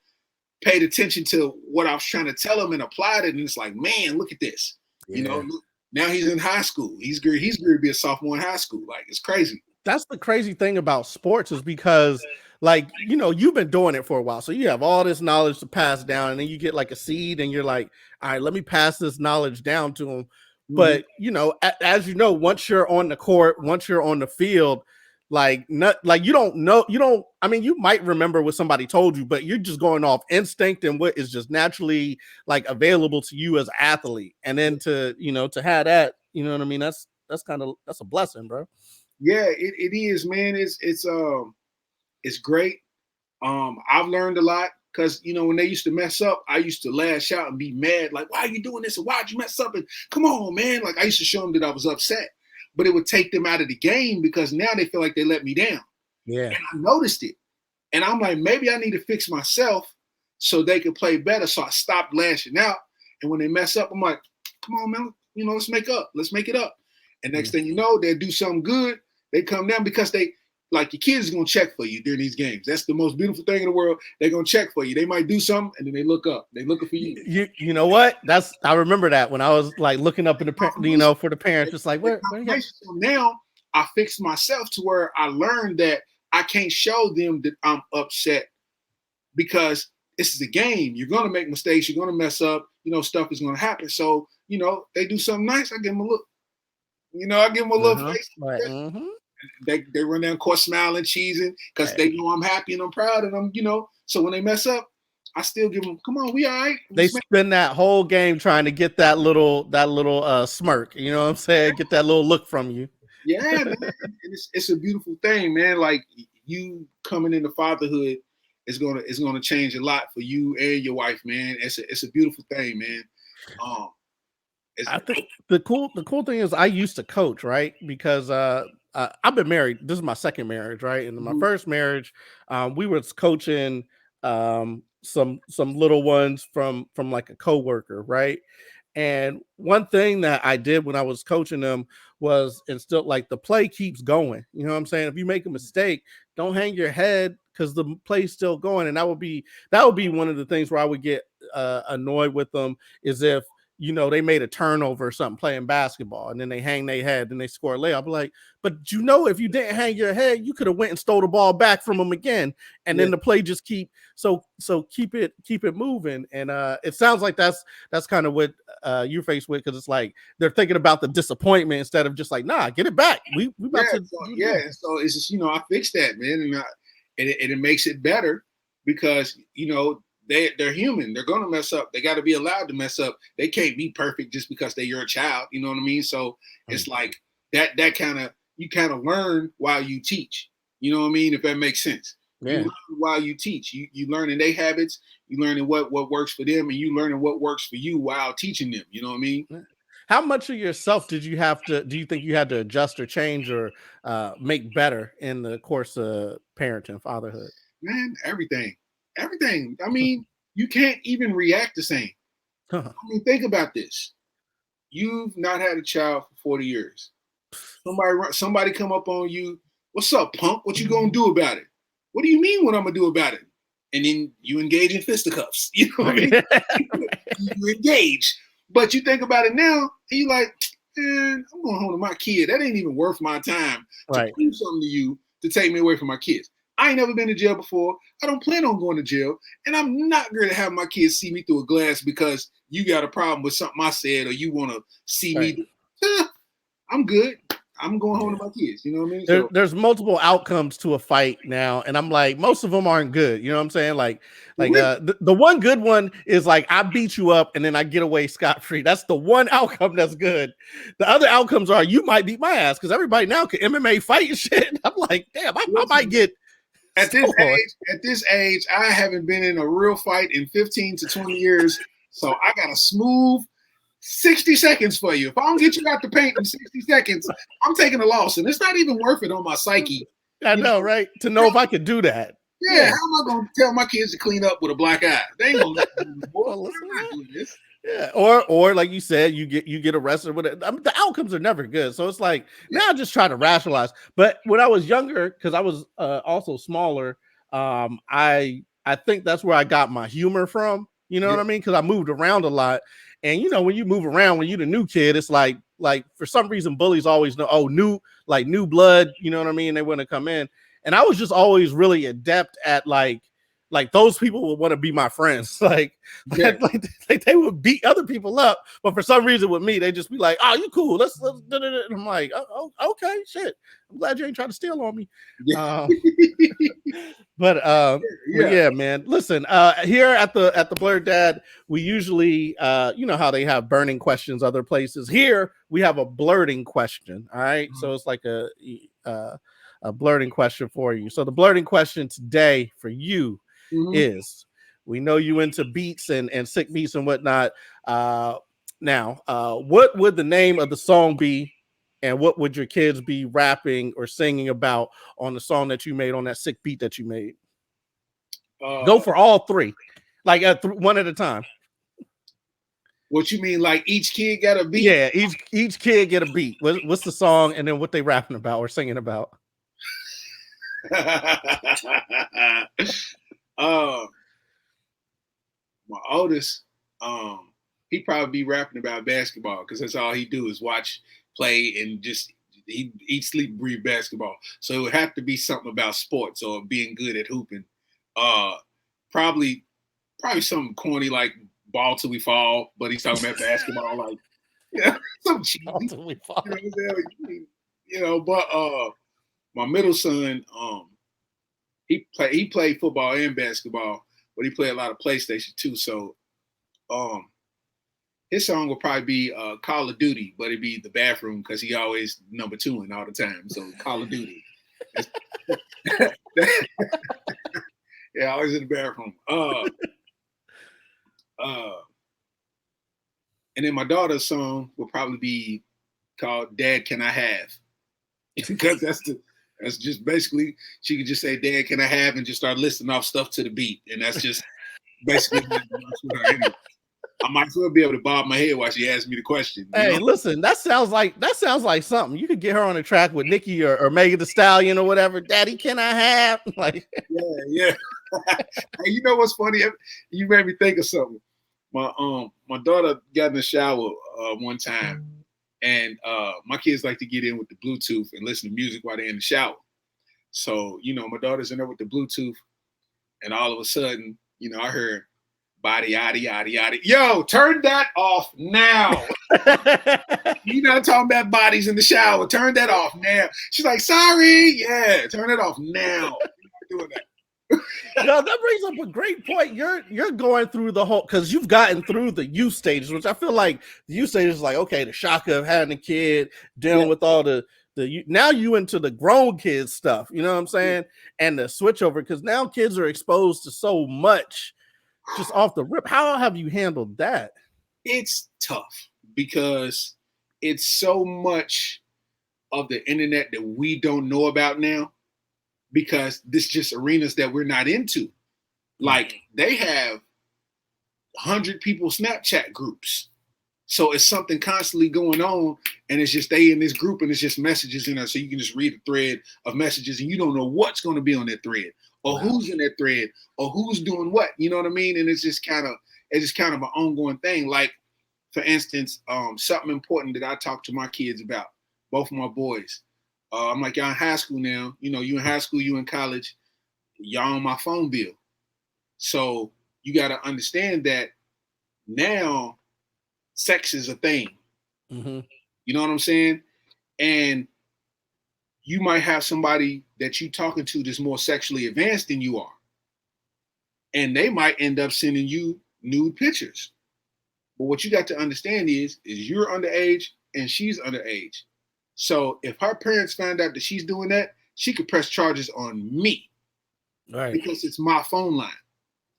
paid attention to what I was trying to tell him and applied it. And it's like, man, look at this. Yeah. You know, look, now he's in high school. He's going to be a sophomore in high school. Like, it's crazy. That's the crazy thing about sports is because, like, you know, you've been doing it for a while. So you have all this knowledge to pass down and then you get like a seed and you're like, all right, let me pass this knowledge down to them. But, you know, as you know, once you're on the court, once you're on the field, like, you don't know, I mean, you might remember what somebody told you, but you're just going off instinct and what is just naturally like available to you as an athlete. And then to have that, you know what I mean? That's a blessing, bro. Yeah, it is, man. It's great. I've learned a lot because, you know, when they used to mess up, I used to lash out and be mad. Like, why are you doing this? And why'd you mess up? And come on, man. Like, I used to show them that I was upset, but it would take them out of the game because now they feel like they let me down. Yeah. And I noticed it. And I'm like, maybe I need to fix myself so they can play better. So I stopped lashing out. And when they mess up, I'm like, come on, man, you know, let's make up. Let's make it up. And next thing you know, they'll do something good. They come down because they, like, your kids are going to check for you during these games. That's the most beautiful thing in the world. They're going to check for you. They might do something, and then they look up. They're looking for you. You know what? I remember that when I was, like, looking up in the, you know, for the parents. It's like, where you go? So now I fixed myself to where I learned that I can't show them that I'm upset because this is a game. You're going to make mistakes. You're going to mess up. You know, stuff is going to happen. So, you know, they do something nice. I give them a look. You know, I give them a little face. Right. They run down court smiling, cheesing because they know I'm happy and I'm proud and I'm, you know. So when they mess up, I still give them, come on, we all right. They spend that whole game trying to get that little smirk. You know what I'm saying? Get that little look from you. Yeah, man. And it's a beautiful thing, man. Like, you coming into fatherhood it's gonna change a lot for you and your wife, man. It's a beautiful thing, man. Um, I think the cool thing is I used to coach, right? Because I've been married. This is my second marriage, right? And in my first marriage, we was coaching some little ones from like a coworker, right? And one thing that I did when I was coaching them was instill like the play keeps going. You know what I'm saying? If you make a mistake, don't hang your head because the play's still going. And that would be one of the things where I would get annoyed with them is if they made a turnover or something playing basketball and then they hang their head and they score a layup. I'm like, but if you didn't hang your head, you could have went and stole the ball back from them again. And then the play just keep keep it moving. And it sounds like that's kind of what you're faced with, because it's like they're thinking about the disappointment instead of just like, nah, get it back. We about to so it's just I fixed that, man, and it makes it better because they're human. They're gonna mess up. They got to be allowed to mess up. They can't be perfect just because they're your child. You know what I mean? So it's like that you kind of learn while you teach. You know what I mean? If that makes sense. Yeah. You learn while you teach. You learning their habits. You learning what works for them, and you learning what works for you while teaching them. You know what I mean? How much of yourself do you think you had to adjust or change or make better in the course of parenting, fatherhood? Man, everything. I mean, you can't even react the same. I mean, think about this. You've not had a child for 40 years. Somebody come up on you. What's up, punk? What you gonna do about it? What do you mean what I'm gonna do about it? And then you engage in fisticuffs. You know what I mean? You engage. But you think about it now, and you like, man, I'm going home to my kid. That ain't even worth my time to prove something to you to take me away from my kids. I ain't never been to jail before. I don't plan on going to jail. And I'm not going to have my kids see me through a glass because you got a problem with something I said or you want to see me. I'm good. I'm going home to my kids. You know what I mean? There's multiple outcomes to a fight now. And I'm like, most of them aren't good. You know what I'm saying? Like the one good one is like, I beat you up and then I get away scot-free. That's the one outcome that's good. The other outcomes are you might beat my ass because everybody now can MMA fight and shit. I'm like, damn, I might get... At this age, I haven't been in a real fight in 15 to 20 years. So I got a smooth 60 seconds for you. If I don't get you out the paint in 60 seconds, I'm taking a loss. And it's not even worth it on my psyche. I know, right? To know if I could do that. Yeah, how am I going to tell my kids to clean up with a black eye? They ain't going to listen to this. Yeah, or like you said, you get arrested with it. I mean, the outcomes are never good. So it's like now I just try to rationalize. But when I was younger, because I was also smaller, I think that's where I got my humor from. You know what I mean? Because I moved around a lot, and when you move around, when you're the new kid, it's like for some reason bullies always know new blood. You know what I mean? They want to come in, and I was just always really adept at like those people would want to be my friends. Like they would beat other people up. But for some reason with me, they just be like, oh, you cool. Let's and I'm like, oh, okay, shit. I'm glad you ain't trying to steal on me. But yeah, man. Listen, here at the Blerd Dad, we usually you know how they have burning questions other places. Here we have a blurting question. All right. So it's like a blurting question for you. So the blurting question today for you is, we know you into beats and sick beats and whatnot. Now, what would the name of the song be, and what would your kids be rapping or singing about on the song that you made on that sick beat that you made? Go for all three, like one at a time. What you mean, like each kid got a beat? Yeah, each kid get a beat. What's the song, and then what they rapping about or singing about? My oldest, he probably be rapping about basketball because that's all he do is watch, play, and just he eat, sleep, breathe basketball. So it would have to be something about sports or being good at hooping. Probably something corny like "Ball Till We Fall," but he's talking about basketball, like some cheesy. Ball till we fall. But my middle son, he played football and basketball, but he played a lot of PlayStation too. So his song would probably be Call of Duty, but it'd be the bathroom because he always number 2 all the time. So Call of Duty. Yeah, always in the bathroom. And then my daughter's song will probably be called "Dad, Can I Have?" because that's just basically she could just say "Dad, can I have?" and just start listing off stuff to the beat, and that's just basically what works with her anyway. I might as well be able to bob my head while she asks me the question, you Hey, know? listen, that sounds like something. You could get her on a track with Nicki or Megan Thee Stallion or whatever. Daddy, can I have? Like, Yeah. Hey, you know what's funny? You made me think of something. My daughter got in the shower one time, and my kids like to get in with the Bluetooth and listen to music while they're in the shower. So, my daughter's in there with the Bluetooth, and all of a sudden, I heard body yaddy yaddy yaddy. Yo, turn that off now. You're not talking about bodies in the shower. Turn that off now. She's like, sorry. Yeah, turn it off now. You're not doing that. no, that brings up a great point. You're going through the whole because you've gotten through the youth stages, which I feel like the youth stages is like, okay, the shock of having a kid, dealing with all the now you into the grown kids stuff, you know what I'm saying? And the switch over because now kids are exposed to so much just off the rip. How have you handled that? It's tough because it's so much of the internet that we don't know about now because this just arenas that we're not into. Like they have 100 people Snapchat groups. So it's something constantly going on, and it's just they in this group, and it's just messages in there. So you can just read a thread of messages, and you don't know what's going to be on that thread, or who's in that thread, or who's doing what. You know what I mean? And it's just kind of an ongoing thing. Like for instance, something important that I talk to my kids about, both of my boys. I'm like, y'all in high school now. You in high school, you in college, y'all on my phone bill. So you got to understand that now sex is a thing. Mm-hmm. You know what I'm saying? And you might have somebody that you talking to that's more sexually advanced than you are. And they might end up sending you nude pictures. But what you got to understand is you're underage and she's underage. So if her parents find out that she's doing that, she could press charges on me. Right. Because it's my phone line.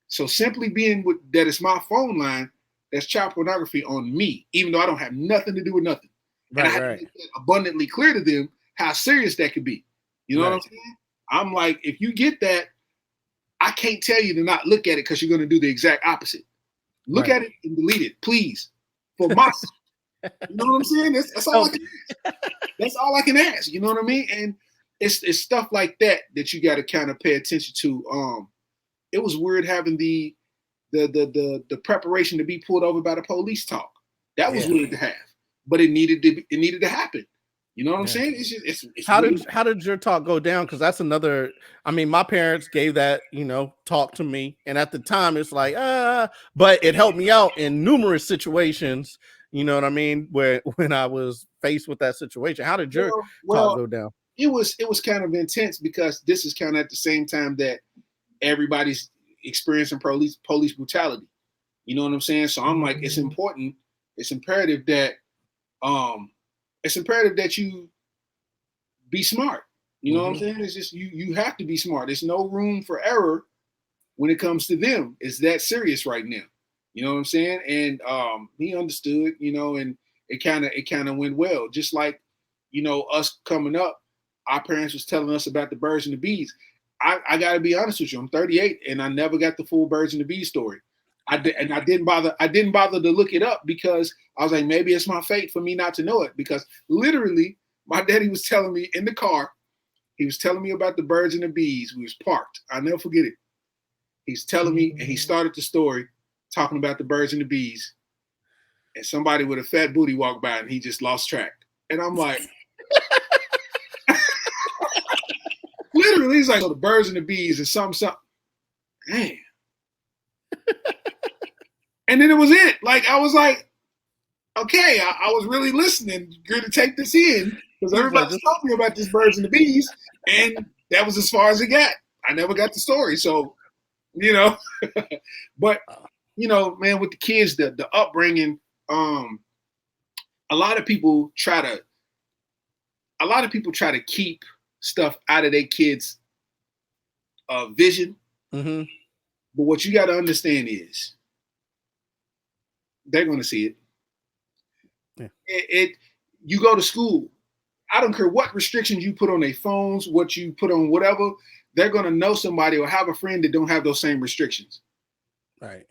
So simply being with that it's my phone line, that's child pornography on me, even though I don't have nothing to do with nothing. And I had to make it abundantly clear to them how serious that could be. You know what I'm saying? I'm like, if you get that, I can't tell you to not look at it because you're going to do the exact opposite. Look at it and delete it, please. For my you know what I'm saying? That's all I can ask. That's all I can ask. You know what I mean? And it's stuff like that you got to kind of pay attention to. It was weird having the preparation to be pulled over by the police talk. That was weird to have, but it needed to happen. You know what I'm saying? It's just it's how did your talk go down? Because that's another. I mean, my parents gave that talk to me, and at the time it's like but it helped me out in numerous situations. You know what I mean? When I was faced with that situation, how did your talk go down? It was kind of intense because this is kind of at the same time that everybody's experiencing police brutality. You know what I'm saying? So I'm like, it's important. It's imperative that you be smart. You know what I'm saying? It's just you have to be smart. There's no room for error when it comes to them. It's that serious right now. You know what I'm saying? And he understood, and it kind of went well. Just like, us coming up, our parents was telling us about the birds and the bees. I gotta be honest with you. I'm 38 and I never got the full birds and the bees story. I didn't bother to look it up because I was like, maybe it's my fate for me not to know it. Because literally, my daddy was telling me in the car, he was telling me about the birds and the bees. We was parked. I'll never forget it. He's telling me, and he started the story talking about the birds and the bees. And somebody with a fat booty walked by and he just lost track. And I'm like, literally, he's like, so the birds and the bees and something. Man. And then it was it. Like, I was like, okay, I was really listening, good to take this in, because everybody's talking me about this birds and the bees, and that was as far as it got. I never got the story. So, but, man, with the kids, the upbringing, a lot of people try to keep stuff out of their kids' vision. Mm-hmm. But what you got to understand is they're going to see it. Yeah. You go to school. I don't care what restrictions you put on their phones, what you put on whatever, they're going to know somebody or have a friend that don't have those same restrictions. Right.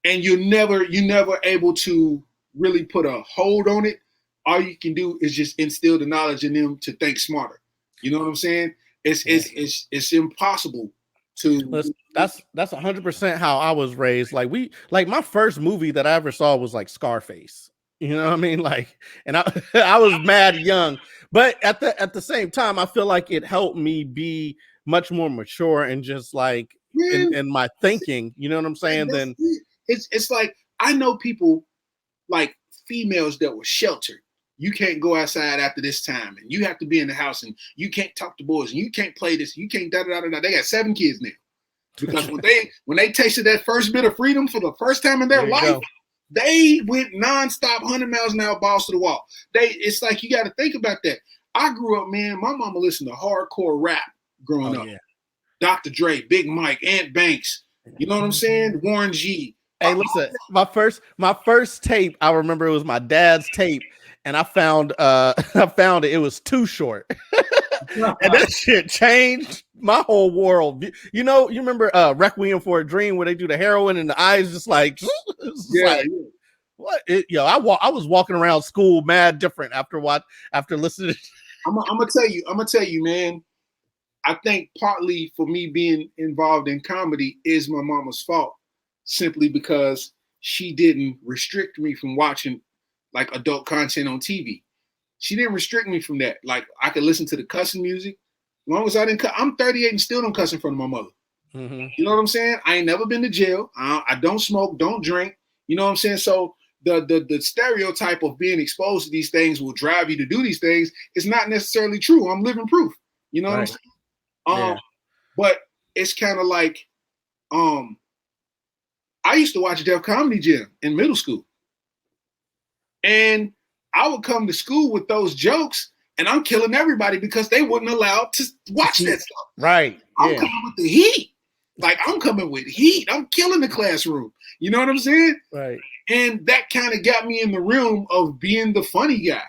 And you're never able to really put a hold on it. All you can do is just instill the knowledge in them to think smarter. You know what I'm saying? It's Yeah. it's impossible to. That's 100% how I was raised. Like my first movie that I ever saw was like Scarface. You know what I mean? Like, and I I was mad young, but at the same time, I feel like it helped me be much more mature and just like Man, in my thinking. You know what I'm saying? that's Then it. It's like I know people like females that were sheltered. You can't go outside after this time, and you have to be in the house, and you can't talk to boys, and you can't play this, you can't da da da da. They got 7 kids now because when they tasted that first bit of freedom for the first time in their there you life, go. they went nonstop, 100 miles an hour, balls to the wall. It's like you got to think about that. I grew up, man. My mama listened to hardcore rap growing Oh up. yeah. Dr. Dre, Big Mike, Ant Banks. You know what I'm saying? Warren G. Hey, listen, my first tape, I remember it was my dad's tape, and I found I found it. It was Too Short. And that shit changed my whole world. You remember Requiem for a Dream where they do the heroin and the eyes just like it's just Yeah, like yeah. what? I was walking around school mad different after listening. I'm gonna tell you, man. I think partly for me being involved in comedy is my mama's fault, simply because she didn't restrict me from watching like adult content on TV. She didn't restrict me from that. Like I could listen to the cussing music, as long as I didn't. I'm 38 and still don't cuss in front of my mother. Mm-hmm. You know what I'm saying? I ain't never been to jail. I don't smoke, don't drink. You know what I'm saying? So the stereotype of being exposed to these things will drive you to do these things is not necessarily true. I'm living proof. You know what I'm Right. saying? Yeah. But it's kind of like um, I used to watch Def Comedy Jam in middle school, and I would come to school with those jokes, and I'm killing everybody because they wasn't allowed to watch that stuff. Right. I'm Yeah. coming with the heat. Like I'm coming with heat. I'm killing the classroom. You know what I'm saying? Right. And that kind of got me in the realm of being the funny guy.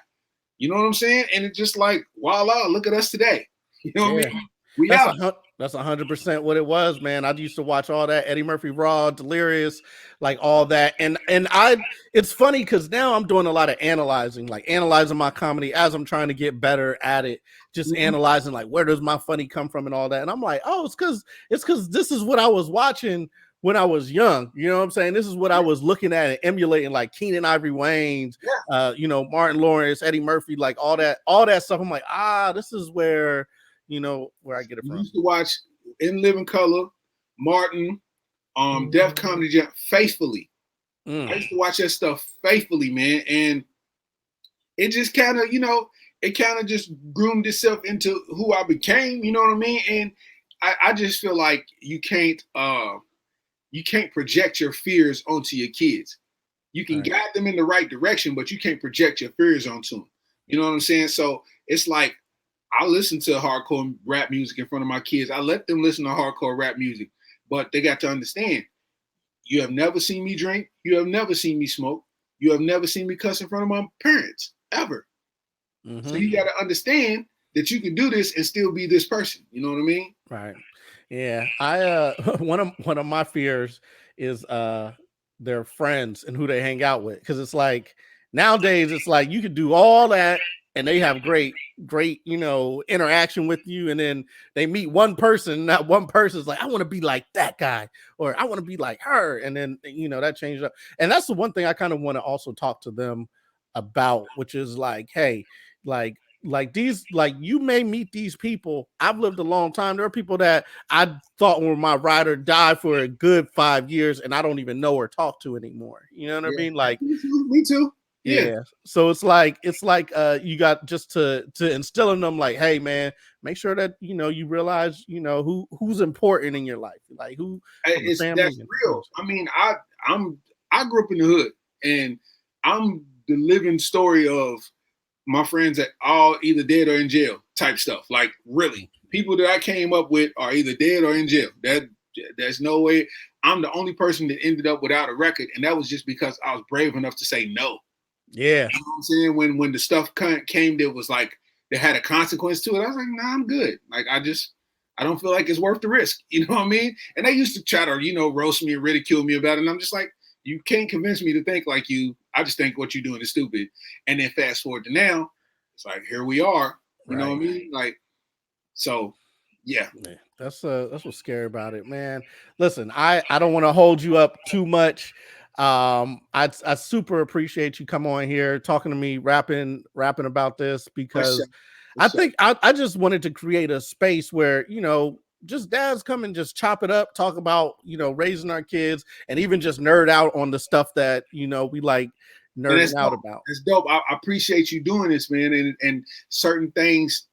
You know what I'm saying? And it's just like, voila, look at us today. You know what Yeah. I mean? We That's out. that's 100% what it was, man. I used to watch all that Eddie Murphy Raw, Delirious, like all that, and I. It's funny because now I'm doing a lot of analyzing, like analyzing my comedy as I'm trying to get better at it. Just Mhm. analyzing, like where does my funny come from and all that. And I'm like, oh, it's because this is what I was watching when I was young. You know what I'm saying? This is what I was looking at and emulating, like Keenan Ivory Wayans, Yeah. Martin Lawrence, Eddie Murphy, like all that stuff. I'm like, this is where I get it We from. used to watch In Living Color, Martin, Def Mm. Comedy Jam faithfully. I used to watch that stuff faithfully, man. And it just kind of, it kind of just groomed itself into who I became, you know what I mean? And I just feel like you can't project your fears onto your kids. You can Right. guide them in the right direction, but you can't project your fears onto them. You know what I'm saying? So it's like I listen to hardcore rap music in front of my kids. I let them listen to hardcore rap music, but they got to understand you have never seen me drink. You have never seen me smoke. You have never seen me cuss in front of my parents ever. So Mm-hmm. you got to understand that you can do this and still be this person. You know what I mean? Right. Yeah. I one of my fears is their friends and who they hang out with. Cause it's like nowadays it's like you could do all that and they have great, interaction with you. And then they meet one person, and that one person's like, I want to be like that guy, or I want to be like her. And then that changed up. And that's the one thing I kind of want to also talk to them about, which is like, hey, like these, like you may meet these people. I've lived a long time. There are people that I thought were my ride or die for a good 5 years, and I don't even know or talk to anymore. You know what I Yeah. mean? Like, Me too. Me too. Yeah. yeah. So it's like you got just to instill in them, like, hey man, make sure that you realize who's important in your life, like who from the family That's and real. I mean, I grew up in the hood, and I'm the living story of my friends that all either dead or in jail type stuff. Like really, people that I came up with are either dead or in jail. There's no way. I'm the only person that ended up without a record, and that was just because I was brave enough to say no. Yeah. You know what I'm saying? When the stuff came that was like, that had a consequence to it, I was like, nah, I'm good. Like, I don't feel like it's worth the risk. You know what I mean? And they used to try to, roast me and ridicule me about it. And I'm just like, you can't convince me to think like you. I just think what you're doing is stupid. And then fast forward to now, it's like, here we are. You know what I mean? Like, so yeah. That's what's scary about it, man. Listen, I don't want to hold you up too much. I super appreciate you come on here talking to me, rapping about this, because I think I just wanted to create a space where, just dads come and just chop it up, talk about, raising our kids, and even just nerd out on the stuff that, we like nerding out about. It's dope. I appreciate you doing this, man. And certain things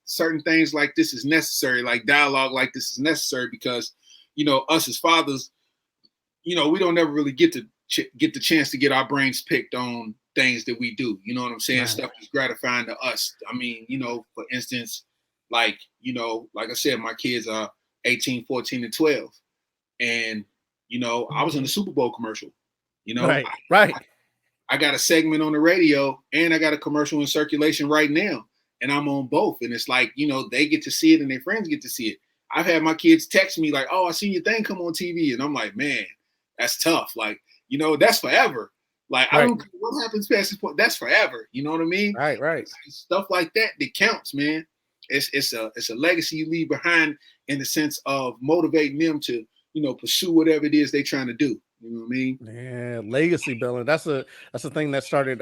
like this is necessary, like dialogue like this is necessary, because, us as fathers, we don't ever really get the chance to get our brains picked on things that we do. You know what I'm saying? Right. Stuff is gratifying to us. I mean, for instance, like I said, my kids are 18, 14, and 12. And, I was in the Super Bowl commercial, Right. I got a segment on the radio and I got a commercial in circulation right now, and I'm on both. And it's like, they get to see it and their friends get to see it. I've had my kids text me like, oh, I seen your thing come on TV. And I'm like, man, that's tough. Like, that's forever. Like, right. I don't care what happens past this point. That's forever. You know what I mean? Right. It's stuff like that counts, man. It's a legacy you leave behind, in the sense of motivating them to, pursue whatever it is they're trying to do. You know what I mean? Yeah, legacy building. That's a thing that started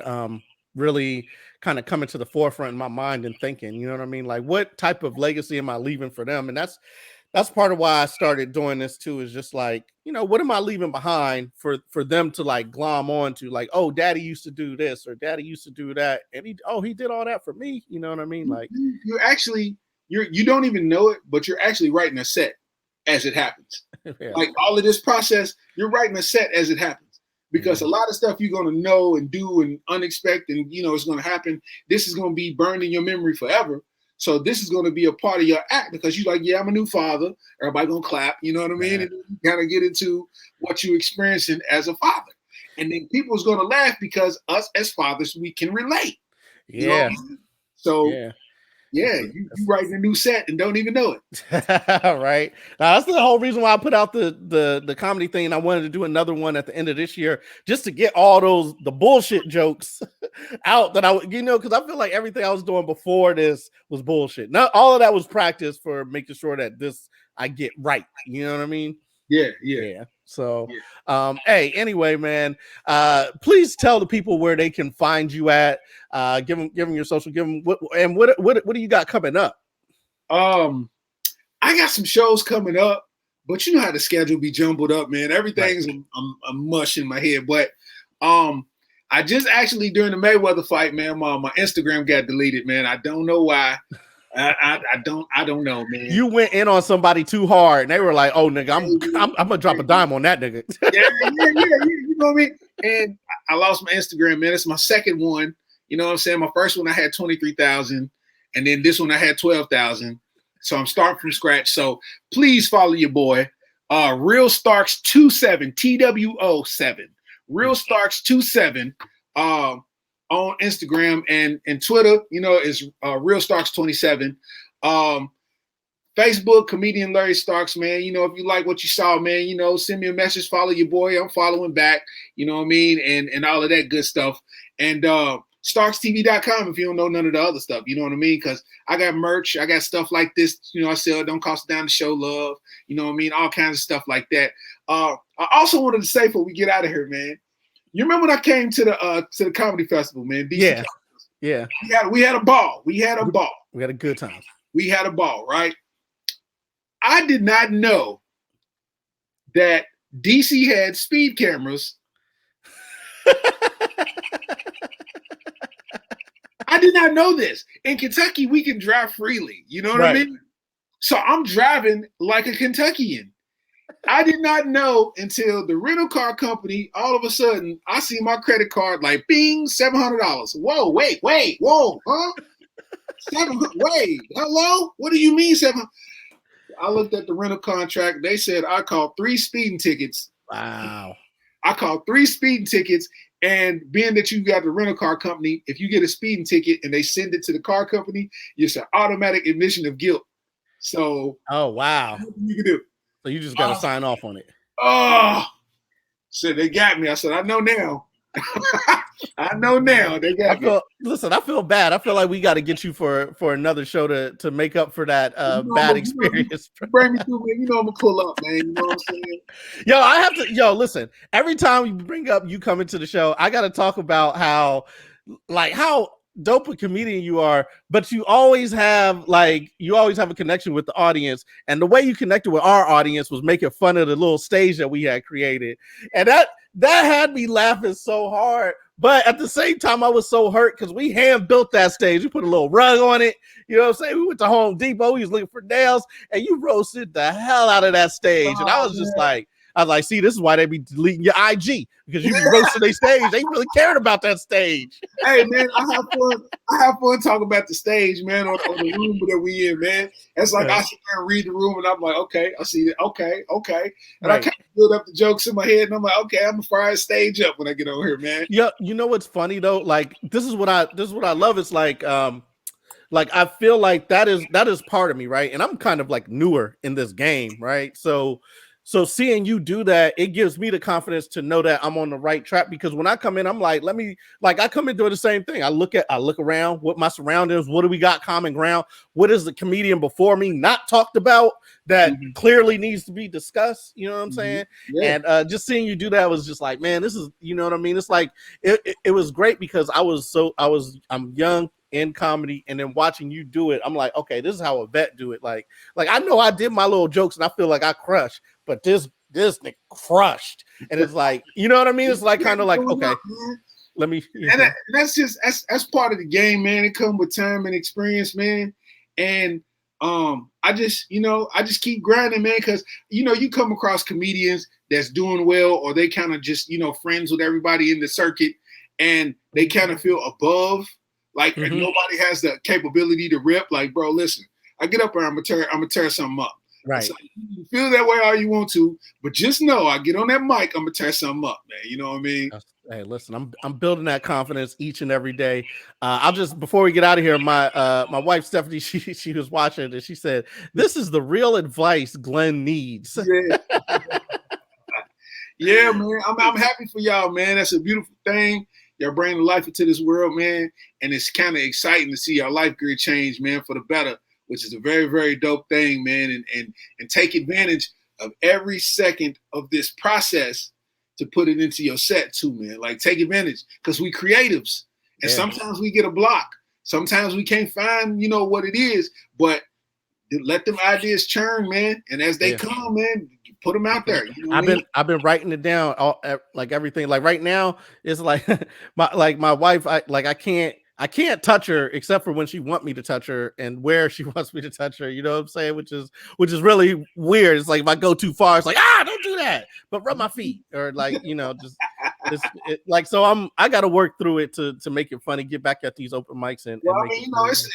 really kind of coming to the forefront in my mind and thinking, you know what I mean? Like, what type of legacy am I leaving for them? And that's part of why I started doing this too, is just like, what am I leaving behind for them to like glom on to, like, oh, daddy used to do this or daddy used to do that. And he did all that for me. You know what I mean? Like, you don't even know it, but you're actually writing a set as it happens. Yeah. Like, all of this process, you're writing a set as it happens, because a lot of stuff you're going to know and do and unexpected, and it's going to happen. This is going to be burned in your memory forever. So this is going to be a part of your act, because you're like, yeah, I'm a new father. Everybody going to clap. You know what I mean? And you kind of get into what you're experiencing as a father. And then people's going to laugh because us as fathers, we can relate. Yeah. You know what I mean? So yeah, you writing a new set and don't even know it. Right. Now, that's the whole reason why I put out the comedy thing. And I wanted to do another one at the end of this year, just to get all the bullshit jokes out that because I feel like everything I was doing before this was bullshit. Not all of that was practice for making sure that this I get right. You know what I mean? Yeah. So, hey, anyway, man, please tell the people where they can find you at. Give them your social. Give them what do you got coming up? I got some shows coming up, but you know how the schedule be jumbled up, man. Everything's a mush in my head. But I just actually, during the Mayweather fight, man, my Instagram got deleted, man. I don't know why. I don't know, man. You went in on somebody too hard, and they were like, "Oh, nigga, I'm gonna drop a dime on that nigga." yeah. You know what I mean? And I lost my Instagram, man. It's my second one. You know what I'm saying? My first one I had 23,000, and then this one I had 12,000. So I'm starting from scratch. So please follow your boy, Real Starks 27 TWO7, Real Starks 27. On Instagram and Twitter, is Real Starks 27. Facebook, comedian Larry Starks, man. If you like what you saw, man, send me a message, follow your boy. I'm following back, you know what I mean? And all of that good stuff. And StarksTV.com if you don't know none of the other stuff, you know what I mean? Because I got merch, I got stuff like this, I sell it, don't cost a dime to show love, you know what I mean? All kinds of stuff like that. I also wanted to say before we get out of here, man, you remember when I came to the comedy festival, man? DC yeah. We had a ball. We had a ball. We had a good time. We had a ball, right? I did not know that DC had speed cameras. I did not know this. In Kentucky, we can drive freely. You know what I mean? So I'm driving like a Kentuckian. I did not know until the rental car company, all of a sudden, I see my credit card like, bing, $700. Whoa, wait, whoa, huh? Wait, hello? What do you mean $700? I looked at the rental contract. They said I called 3 speeding tickets. Wow. I called 3 speeding tickets. And being that you got the rental car company, if you get a speeding ticket and they send it to the car company, it's an automatic admission of guilt. So, oh wow, you can do. So you just got to sign off on it. Oh, so they got me. I said, I know now. I know now. They got me. Listen, I feel bad. I feel like we got to get you for another show to make up for that bad experience. Bring me through, man. You know I'm gonna pull up, man. You know what I'm saying? Yo, I have to. Yo, listen. Every time you bring up you coming to the show, I got to talk about how dope a comedian you are, but you always have a connection with the audience, and the way you connected with our audience was making fun of the little stage that we had created, and that had me laughing so hard. But at the same time, I was so hurt because we hand built that stage. We put a little rug on it. You know what I'm saying? We went to Home Depot. We was looking for nails, and you roasted the hell out of that stage. And I was just like, see, this is why they be deleting your IG, because you be roasting their stage. They really cared about that stage. Hey, man, I have fun. I have fun talking about the stage, man, or the room that we in, man. It's like I sit there and read the room, and I'm like, okay, I see it. Okay. And I kind of build up the jokes in my head, and I'm like, okay, I'm gonna fire a stage up when I get over here, man. Yeah, you know what's funny though? Like this is what I love. It's like I feel like that is part of me, right? And I'm kind of like newer in this game, right? So seeing you do that, it gives me the confidence to know that I'm on the right track, because when I come in, I'm like, I come in doing the same thing. I look around what my surroundings, what do we got common ground? What is the comedian before me not talked about that clearly needs to be discussed? You know what I'm saying? Yeah. And just seeing you do that was just like, man, this is, you know what I mean? It's like, it was great because I'm young in comedy, and then watching you do it, I'm like, okay, this is how a vet do it. Like I know I did my little jokes and I feel like I crushed, but this nigga crushed. And it's like, you know what I mean? It's like kind of like, okay, let me. And that's part of the game, man. It comes with time and experience, man. And I just keep grinding, man, because you come across comedians that's doing well, or they kind of just friends with everybody in the circuit, and they kind of feel above. Like nobody has the capability to rip. Like, bro, listen, I get up there, I'm gonna tear something up. Right. So you feel that way all you want to, but just know I get on that mic, I'm gonna tear something up, man. You know what I mean? Hey, listen, I'm building that confidence each and every day. I'll just, before we get out of here, my wife Stephanie, she was watching and she said, "This is the real advice Glenn needs." Yeah. Yeah, man. I'm happy for y'all, man. That's a beautiful thing. Y'all bringing life into this world, man. And it's kind of exciting to see our life grid change, man, for the better, which is a very, very dope thing, man. And take advantage of every second of this process to put it into your set too, man. Like, take advantage, because we creatives. And sometimes we get a block. Sometimes we can't find, what it is, but let them ideas churn, man. And as they come, man, put them out there. I've been writing it down, like everything. Like right now, it's like my wife. I can't touch her except for when she wants me to touch her and where she wants me to touch her. You know what I'm saying? Which is really weird. It's like if I go too far, it's like, don't do that. But rub my feet, or like just so I got to work through it to make it funny. Get back at these open mics and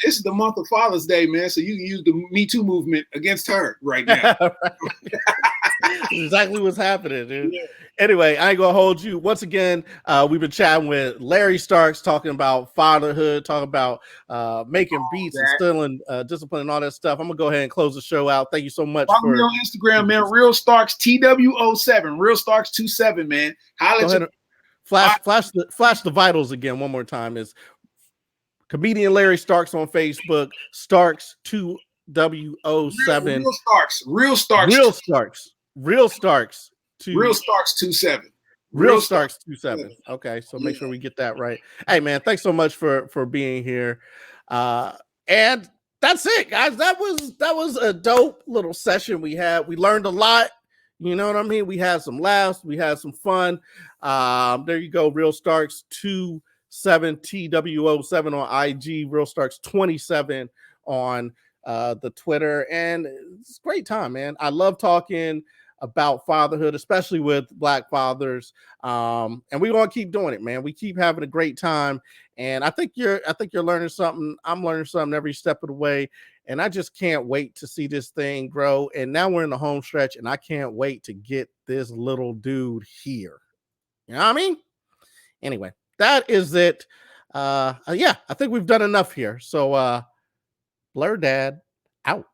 it's the month of Father's Day, man. So you can use the Me Too movement against her right now. Exactly what's happening, dude. Yeah. Anyway, I ain't gonna hold you. Once again, we've been chatting with Larry Starks, talking about fatherhood, talking about making beats, instilling discipline and all that stuff. I'm gonna go ahead and close the show out. Thank you so much. Follow me on Instagram, man. Real Starks TWO7, Real Starks 27, man. Flash the vitals again one more time. Is comedian Larry Starks on Facebook, Starks 2WO7. Real Starks 27. Real Starks 27. Okay, so make sure we get that right. Hey, man, thanks so much for being here. And that's it, guys. That was a dope little session we had. We learned a lot. You know what I mean? We had some laughs. We had some fun. There you go. Real Starks 27 TWO7 on IG. Real Starks 27 on the Twitter. And it's a great time, man. I love talking about fatherhood, especially with Black fathers. And we're gonna keep doing it, man. We keep having a great time. And I think you're learning something. I'm learning something every step of the way. and I just can't wait to see this thing grow. And now we're in the home stretch, and I can't wait to get this little dude here. You know what I mean? Anyway, that is it. Yeah, I think we've done enough here. So Blerd Dad out.